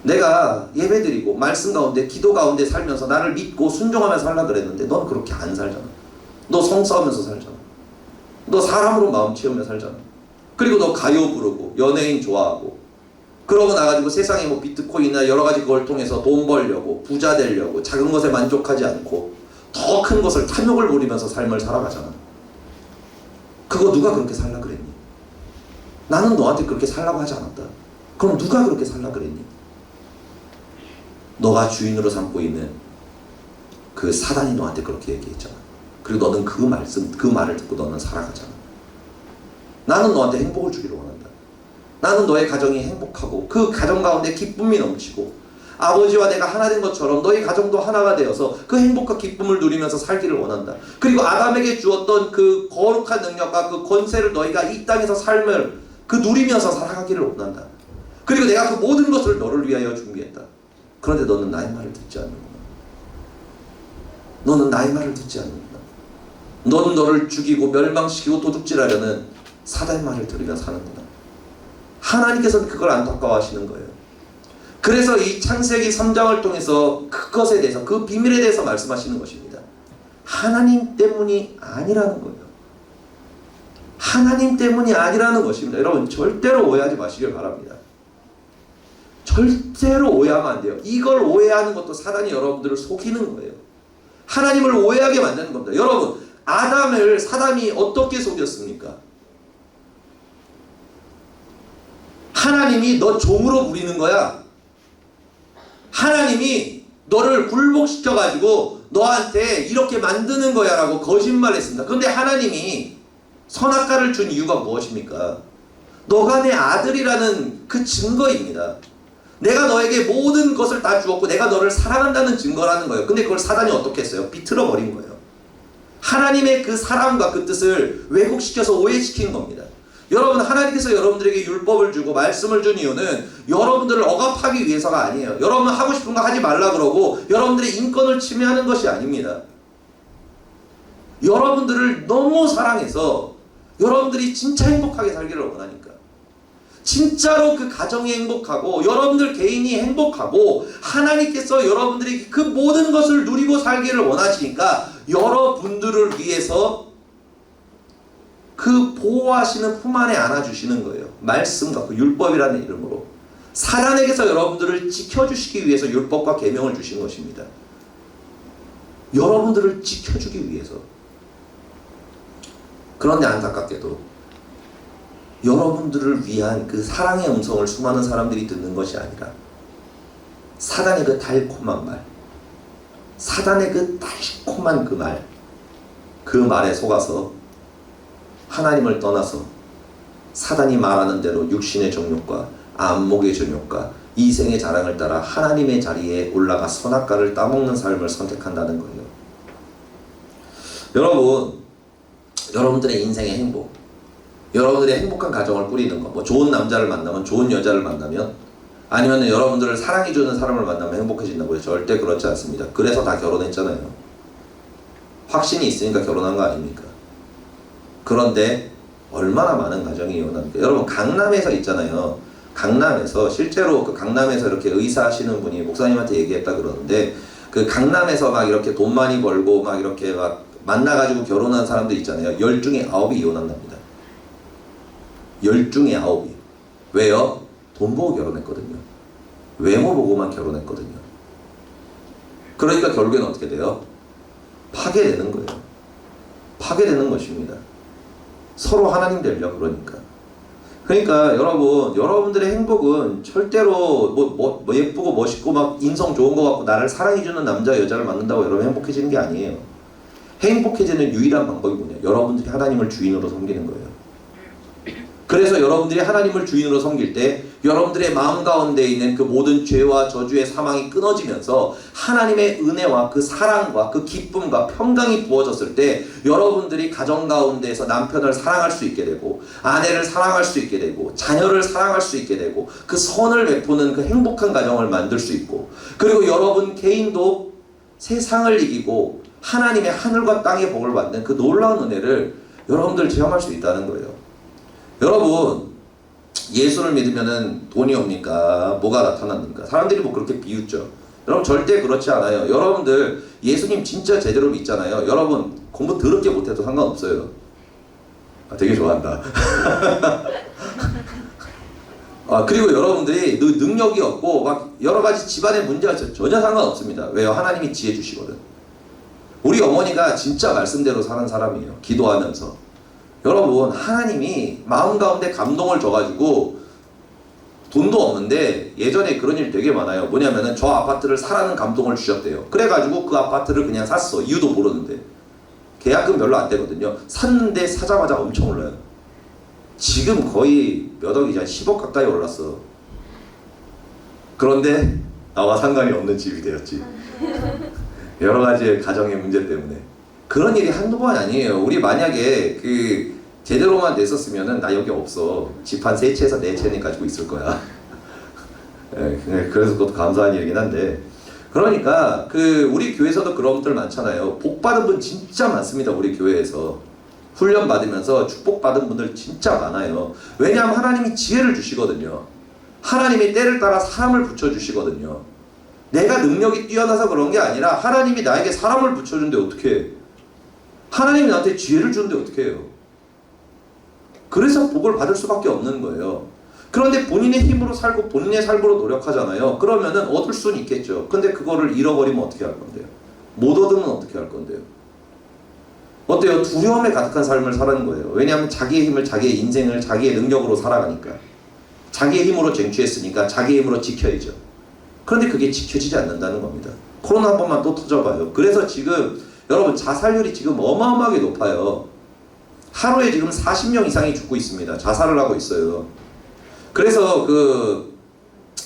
내가 예배드리고 말씀 가운데 기도 가운데 살면서 나를 믿고 순종하면서 살라 그랬는데 넌 그렇게 안 살잖아. 너 성싸우면서 살잖아. 너 사람으로 마음 채우며 살잖아. 그리고 너 가요 부르고 연예인 좋아하고 그러고 나가지고 세상에 뭐 비트코인이나 여러 가지 그걸 통해서 돈 벌려고 부자 되려고 작은 것에 만족하지 않고 더 큰 것을 탐욕을 부리면서 삶을 살아가잖아. 그거 누가 그렇게 살라 그랬니? 나는 너한테 그렇게 살라고 하지 않았다. 그럼 누가 그렇게 살라 그랬니? 너가 주인으로 삼고 있는 그 사단이 너한테 그렇게 얘기했잖아. 그리고 너는 그 말을 듣고 너는 살아가잖아. 나는 너한테 행복을 주기를 원한다. 나는 너의 가정이 행복하고 그 가정 가운데 기쁨이 넘치고 아버지와 내가 하나 된 것처럼 너희 가정도 하나가 되어서 그 행복과 기쁨을 누리면서 살기를 원한다. 그리고 아담에게 주었던 그 거룩한 능력과 그 권세를 너희가 이 땅에서 삶을 그 누리면서 살아가기를 원한다. 그리고 내가 그 모든 것을 너를 위하여 준비했다. 그런데 너는 나의 말을 듣지 않는구나. 너는 나의 말을 듣지 않는구나. 너는 너를 죽이고 멸망시키고 도둑질하려는 사단의 말을 들으며 사는구나. 하나님께서는 그걸 안타까워하시는 거예요. 그래서 이 창세기 3장을 통해서 그것에 대해서 그 비밀에 대해서 말씀하시는 것입니다. 하나님 때문이 아니라는 거예요. 하나님 때문이 아니라는 것입니다. 여러분 절대로 오해하지 마시길 바랍니다. 절대로 오해하면 안 돼요. 이걸 오해하는 것도 사단이 여러분들을 속이는 거예요. 하나님을 오해하게 만드는 겁니다. 여러분 아담을 사단이 어떻게 속였습니까? 하나님이 너 종으로 부리는 거야. 하나님이 너를 굴복시켜가지고 너한테 이렇게 만드는 거야 라고 거짓말했습니다. 그런데 하나님이 선악과를 준 이유가 무엇입니까? 너가 내 아들이라는 그 증거입니다. 내가 너에게 모든 것을 다 주었고 내가 너를 사랑한다는 증거라는 거예요. 근데 그걸 사단이 어떻게 했어요? 비틀어 버린 거예요. 하나님의 그 사랑과 그 뜻을 왜곡시켜서 오해시킨 겁니다. 여러분 하나님께서 여러분들에게 율법을 주고 말씀을 준 이유는 여러분들을 억압하기 위해서가 아니에요. 여러분 하고 싶은 거 하지 말라 그러고 여러분들의 인권을 침해하는 것이 아닙니다. 여러분들을 너무 사랑해서 여러분들이 진짜 행복하게 살기를 원하니까. 진짜로 그 가정이 행복하고 여러분들 개인이 행복하고 하나님께서 여러분들이 그 모든 것을 누리고 살기를 원하시니까 여러분들을 위해서 그 보호하시는 품 안에 안아주시는 거예요. 말씀과 그 율법이라는 이름으로 사단에게서 여러분들을 지켜주시기 위해서 율법과 계명을 주신 것입니다. 여러분들을 지켜주기 위해서. 그런데 안타깝게도 여러분들을 위한 그 사랑의 음성을 수많은 사람들이 듣는 것이 아니라 사단의 그 달콤한 말, 사단의 그 달콤한 그 말, 그 말에 속아서 하나님을 떠나서 사단이 말하는 대로 육신의 정욕과 안목의 정욕과 이생의 자랑을 따라 하나님의 자리에 올라가 선악과를 따먹는 삶을 선택한다는 거예요. 여러분들의 인생의 행복, 여러분들의 행복한 가정을 꾸리는 것, 뭐 좋은 남자를 만나면, 좋은 여자를 만나면, 아니면 여러분들을 사랑해주는 사람을 만나면 행복해진다고요? 절대 그렇지 않습니다. 그래서 다 결혼했잖아요. 확신이 있으니까 결혼한 거 아닙니까? 그런데 얼마나 많은 가정이 이혼합니까? 여러분 강남에서 있잖아요. 강남에서 실제로 그 강남에서 이렇게 의사 하시는 분이 목사님한테 얘기했다 그러는데 그 강남에서 막 이렇게 돈 많이 벌고 막 이렇게 막 만나가지고 결혼한 사람들 있잖아요. 10중에 9이 이혼한답니다. 10중에 9이. 왜요? 돈 보고 결혼했거든요. 외모 보고만 결혼했거든요. 그러니까 결국에는 어떻게 돼요? 파괴되는 거예요. 파괴되는 것입니다. 서로 하나님 되려 그러니까 여러분들의 행복은 절대로 뭐 예쁘고 멋있고 막 인성 좋은 거 같고 나를 사랑해주는 남자 여자를 만난다고 여러분 행복해지는 게 아니에요. 행복해지는 유일한 방법이 뭐냐? 여러분들이 하나님을 주인으로 섬기는 거예요. 그래서 여러분들이 하나님을 주인으로 섬길 때 여러분들의 마음 가운데 있는 그 모든 죄와 저주의 사망이 끊어지면서 하나님의 은혜와 그 사랑과 그 기쁨과 평강이 부어졌을 때 여러분들이 가정 가운데에서 남편을 사랑할 수 있게 되고 아내를 사랑할 수 있게 되고 자녀를 사랑할 수 있게 되고 그 선을 베푸는 그 행복한 가정을 만들 수 있고 그리고 여러분 개인도 세상을 이기고 하나님의 하늘과 땅의 복을 받는 그 놀라운 은혜를 여러분들 체험할 수 있다는 거예요. 여러분, 예수를 믿으면은 돈이 옵니까? 뭐가 나타납니까? 사람들이 뭐 그렇게 비웃죠. 여러분 절대 그렇지 않아요. 여러분들 예수님 진짜 제대로 믿잖아요. 여러분 공부 더럽게 못해도 상관없어요. 아, 되게 좋아한다. 그리고 여러분들이 능력이 없고 막 여러 가지 집안의 문제가 전혀 상관없습니다. 왜요? 하나님이 지혜 주시거든. 우리 어머니가 진짜 말씀대로 사는 사람이에요. 기도하면서. 여러분, 하나님이 마음 가운데 감동을 줘가지고 돈도 없는데 예전에 그런 일 되게 많아요. 뭐냐면은 저 아파트를 사라는 감동을 주셨대요. 그래가지고 그 아파트를 그냥 샀어. 이유도 모르는데. 계약금 별로 안 되거든요. 샀는데 사자마자 엄청 올라요. 지금 거의 몇 억이지? 10억 가까이 올랐어. 그런데 나와 상관이 없는 집이 되었지. 여러 가지 가정의 문제 때문에. 그런 일이 한두 번 아니에요. 우리 만약에 제대로만 냈었으면은 나 여기 없어. 집 한 3채에서 4채는 가지고 있을 거야. 그래서 그것도 감사한 일이긴 한데. 그러니까 우리 교회에서도 그런 분들 많잖아요. 복 받은 분 진짜 많습니다. 우리 교회에서. 훈련 받으면서 축복 받은 분들 진짜 많아요. 왜냐하면 하나님이 지혜를 주시거든요. 하나님이 때를 따라 사람을 붙여주시거든요. 내가 능력이 뛰어나서 그런 게 아니라 하나님이 나에게 사람을 붙여주는데 어떻게 해? 하나님이 나한테 지혜를 주는데 어떻게 해요? 그래서 복을 받을 수밖에 없는 거예요. 그런데 본인의 힘으로 살고 본인의 삶으로 노력하잖아요. 그러면은 얻을 수는 있겠죠. 근데 그거를 잃어버리면 어떻게 할 건데요? 못 얻으면 어떻게 할 건데요? 어때요? 두려움에 가득한 삶을 살아는 거예요. 왜냐하면 자기의 힘을, 자기의 인생을 자기의 능력으로 살아가니까. 자기의 힘으로 쟁취했으니까 자기의 힘으로 지켜야죠. 그런데 그게 지켜지지 않는다는 겁니다. 코로나 한 번만 또 터져봐요. 그래서 지금 여러분 자살률이 지금 어마어마하게 높아요. 하루에 지금 40명 이상이 죽고 있습니다. 자살을 하고 있어요. 그래서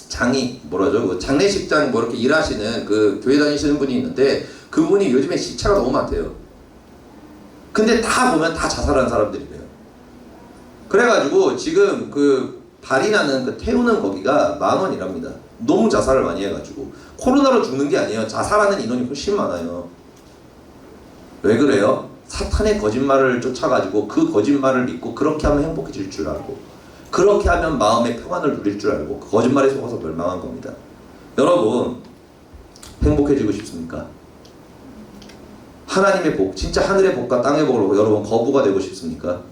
장례식장 이렇게 일하시는 교회 다니시는 분이 있는데 그분이 요즘에 시차가 너무 많대요. 근데 다 보면 다 자살한 사람들이래요. 그래가지고 지금 발이 나는 태우는 거기가 10,000원이랍니다. 너무 자살을 많이 해가지고. 코로나로 죽는 게 아니에요. 자살하는 인원이 훨씬 많아요. 왜 그래요? 사탄의 거짓말을 쫓아가지고 그 거짓말을 믿고 그렇게 하면 행복해질 줄 알고 그렇게 하면 마음의 평안을 누릴 줄 알고 그 거짓말에 속아서 멸망한 겁니다. 여러분 행복해지고 싶습니까? 하나님의 복, 진짜 하늘의 복과 땅의 복으로 여러분 거부가 되고 싶습니까?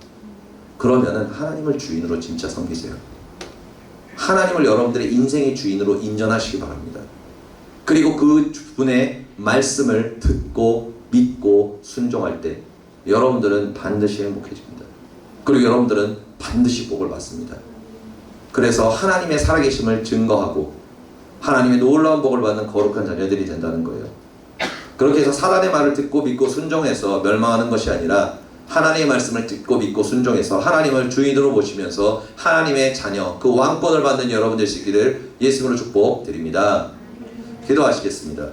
그러면은 하나님을 주인으로 진짜 섬기세요. 하나님을 여러분들의 인생의 주인으로 인정하시기 바랍니다. 그리고 그분의 말씀을 듣고 믿고 순종할 때 여러분들은 반드시 행복해집니다. 그리고 여러분들은 반드시 복을 받습니다. 그래서 하나님의 살아계심을 증거하고 하나님의 놀라운 복을 받는 거룩한 자녀들이 된다는 거예요. 그렇게 해서 사단의 말을 듣고 믿고 순종해서 멸망하는 것이 아니라 하나님의 말씀을 듣고 믿고 순종해서 하나님을 주인으로 모시면서 하나님의 자녀, 그 왕권을 받는 여러분 되시기를 예수님으로 축복드립니다. 기도하시겠습니다.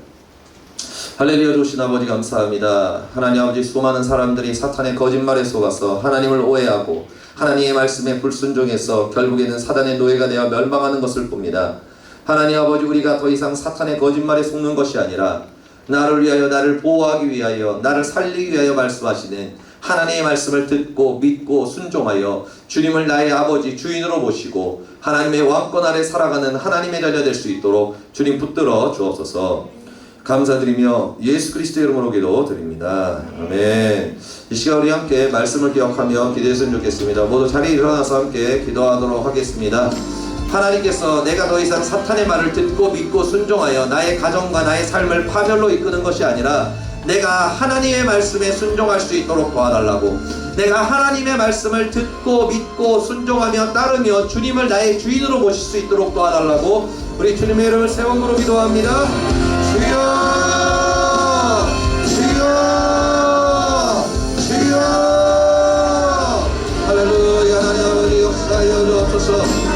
할렐루야. 좋으신 아버지 감사합니다. 하나님 아버지, 수많은 사람들이 사탄의 거짓말에 속아서 하나님을 오해하고 하나님의 말씀에 불순종해서 결국에는 사단의 노예가 되어 멸망하는 것을 봅니다. 하나님 아버지, 우리가 더 이상 사탄의 거짓말에 속는 것이 아니라 나를 위하여, 나를 보호하기 위하여, 나를 살리기 위하여 말씀하시는 하나님의 말씀을 듣고 믿고 순종하여 주님을 나의 아버지 주인으로 모시고 하나님의 왕권 아래 살아가는 하나님의 자녀 될 수 있도록 주님 붙들어 주옵소서. 감사드리며 예수 그리스도의 이름으로 기도드립니다. 아멘. 이 시간 우리 함께 말씀을 기억하며 기도했으면 좋겠습니다. 모두 자리에 일어나서 함께 기도하도록 하겠습니다. 하나님께서 내가 더 이상 사탄의 말을 듣고 믿고 순종하여 나의 가정과 나의 삶을 파멸로 이끄는 것이 아니라 내가 하나님의 말씀에 순종할 수 있도록 도와달라고, 내가 하나님의 말씀을 듣고 믿고 순종하며 따르며 주님을 나의 주인으로 모실 수 있도록 도와달라고 우리 주님의 이름을 세 번으로 기도합니다. 주여, 주여, 주여. 할렐루야. 하나님 아버지 역사하여 주옵소서.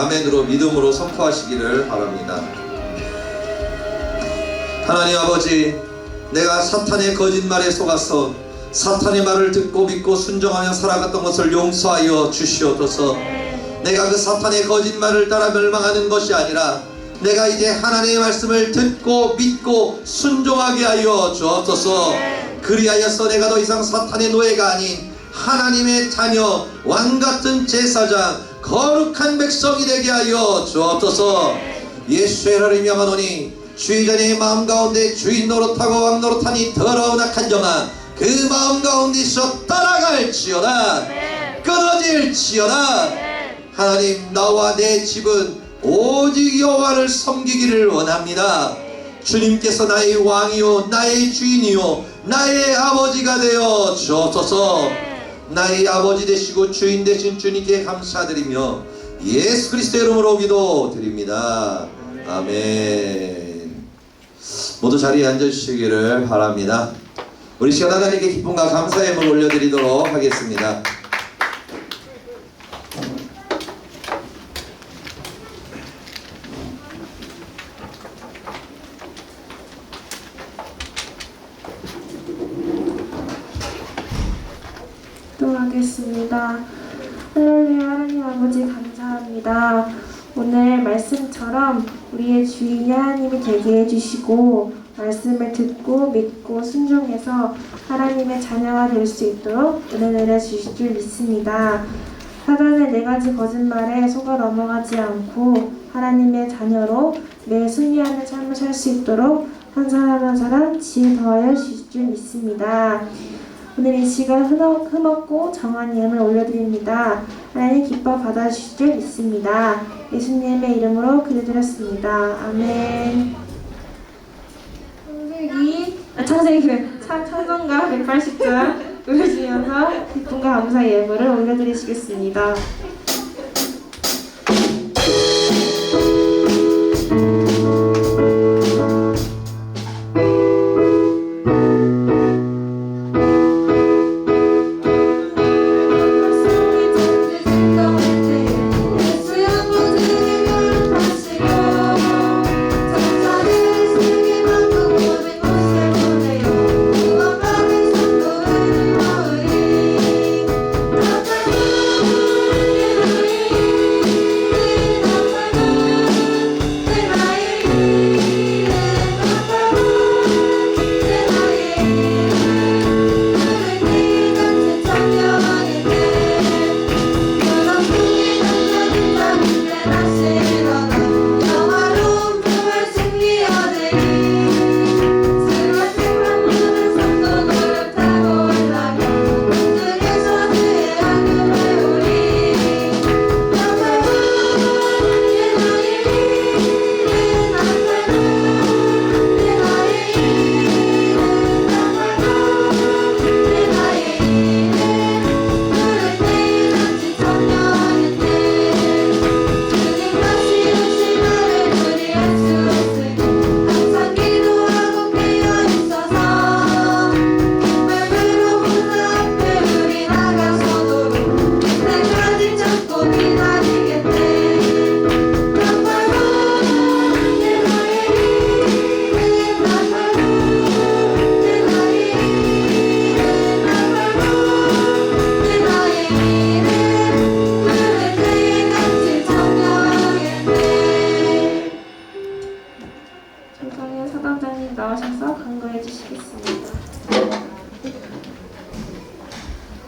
아멘으로 믿음으로 선포하시기를 바랍니다. 하나님 아버지, 내가 사탄의 거짓말에 속아서 사탄의 말을 듣고 믿고 순종하며 살아갔던 것을 용서하여 주시옵소서. 내가 그 사탄의 거짓말을 따라 멸망하는 것이 아니라 내가 이제 하나님의 말씀을 듣고 믿고 순종하게 하여 주옵소서. 그리하여서 내가 더 이상 사탄의 노예가 아닌 하나님의 자녀, 왕같은 제사장, 거룩한 백성이 되게 하여 주옵소서. 예수의 이름을 명하노니 주의 자녀의 마음 가운데 주인 노릇하고 왕 노릇하니 더러운 악한 정아 그 마음 가운데서 따라갈지어다. 끊어질지어다. 하나님, 나와 내 집은 오직 여호와를 섬기기를 원합니다. 주님께서 나의 왕이요 나의 주인이요 나의 아버지가 되어 주옵소서. 나의 아버지 되시고 주인 되신 주님께 감사드리며 예수 그리스도의 이름으로 기도드립니다. 아멘. 모두 자리에 앉아주시기를 바랍니다. 우리 시간 하나님께 기쁨과 감사의 힘을 올려드리도록 하겠습니다. 기도하겠습니다. 할렐루야. 하나님 아버지 감사합니다. 오늘 말씀처럼 우리의 주인이 하나님이 되게 해주시고 말씀을 듣고 믿고 순종해서 하나님의 자녀가 될 수 있도록 은혜 내려주실 줄 믿습니다. 사단의 네 가지 거짓말에 속아 넘어가지 않고 하나님의 자녀로 매 승리하는 삶을 살 수 있도록 한 사람 한 사람 지혜 더하여 주실 줄 믿습니다. 오늘 이 시간 흠없고 정한 이름을 올려드립니다. 하나님 기뻐 받아주실 줄 믿습니다. 예수님의 이름으로 기도드렸습니다. 아멘. 찬송가 180절 부르시면서 기쁨과 감사의 예물을 올려드리시겠습니다.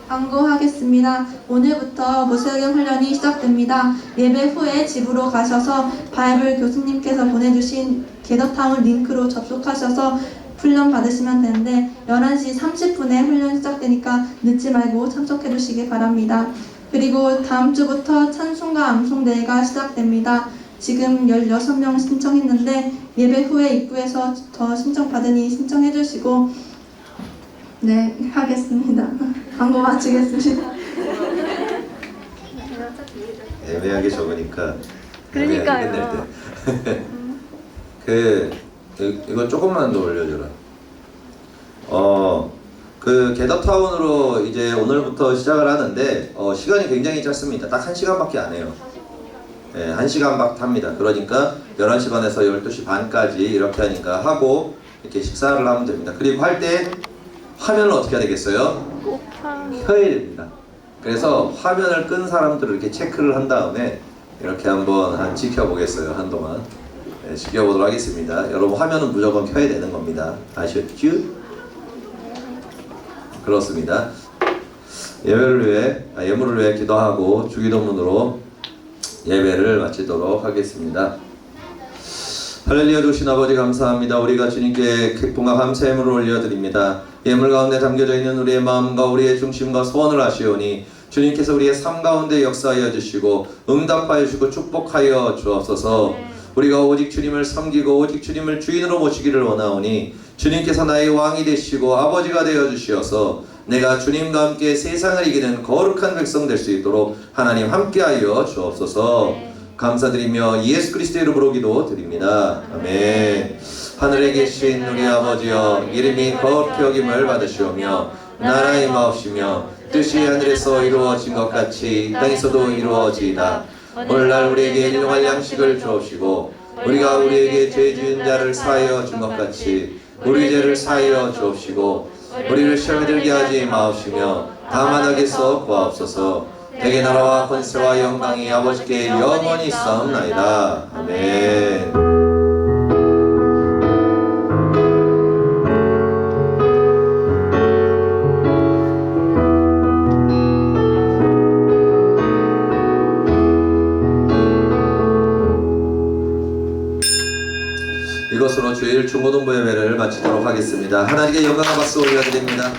광고하겠습니다. 오늘부터 무술경 훈련이 시작됩니다. 예배 후에 집으로 가셔서 바이블 교수님께서 보내주신 게더타운 링크로 접속하셔서 훈련 받으시면 되는데 11시 30분에 훈련 시작되니까 늦지 말고 참석해 주시기 바랍니다. 그리고 다음 주부터 찬송가 암송대회가 시작됩니다. 지금 16명 신청했는데 예배 후에 입구에서 더 신청 받으니 신청해 주시고 네, 하겠습니다. 광고 마치겠습니다. 애매하게 적으니까 그러니까요. 애매하게 끝낼 때. 이거 조금만 더 올려줘라. 그 게더타운으로 이제 오늘부터 시작을 하는데 시간이 굉장히 짧습니다. 딱 1시간밖에 안 해요. 1시간 박 탑니다. 그러니까 11시 반에서 12시 반까지 이렇게 하니까 하고 이렇게 식사를 하면 됩니다. 그리고 할 때 화면을 어떻게 해야 되겠어요? 켜야 됩니다. 그래서 화면을 끈 사람들을 이렇게 체크를 한 다음에 이렇게 한번 지켜보겠어요. 한동안 지켜보도록 하겠습니다. 여러분 화면은 무조건 켜야 되는 겁니다. 아셨죠? 그렇습니다. 예물을 위해 기도하고 주기도문으로 예배를 마치도록 하겠습니다. 할렐루야. 주신 아버지 감사합니다. 우리가 주님께 기쁨과 감사 예물을 올려드립니다. 예물 가운데 담겨져 있는 우리의 마음과 우리의 중심과 소원을 아시오니 주님께서 우리의 삶 가운데 역사하여 주시고 응답하여 주시고 축복하여 주옵소서. 우리가 오직 주님을 섬기고 오직 주님을 주인으로 모시기를 원하오니 주님께서 나의 왕이 되시고 아버지가 되어 주시어서 내가 주님과 함께 세상을 이기는 거룩한 백성 될 수 있도록 하나님 함께하여 주옵소서. 감사드리며 예수 그리스도의 이름으로 기도드립니다. 아멘. 하늘에 계신 우리 아버지여, 이름이 거룩히 여김을 받으시오며 나라의 마옵시며 뜻이 하늘에서 이루어진 것 같이 땅에서도 이루어지이다. 오늘날 우리에게 일용할 양식을 주옵시고 우리가 우리에게 죄 지은 자를 사하여 준 것 같이 우리 죄를 사하여 주옵시고 우리를 시험에 들게 하지 마옵시며 다만 악에서 구하옵소서. 대개 나라와 권세와 영광이 아버지께 영원히 있사옵나이다. 아멘. 이것으로 주일 중고등부 예배를 마치도록 하겠습니다. 하나님께 영광과 박수 올려드립니다.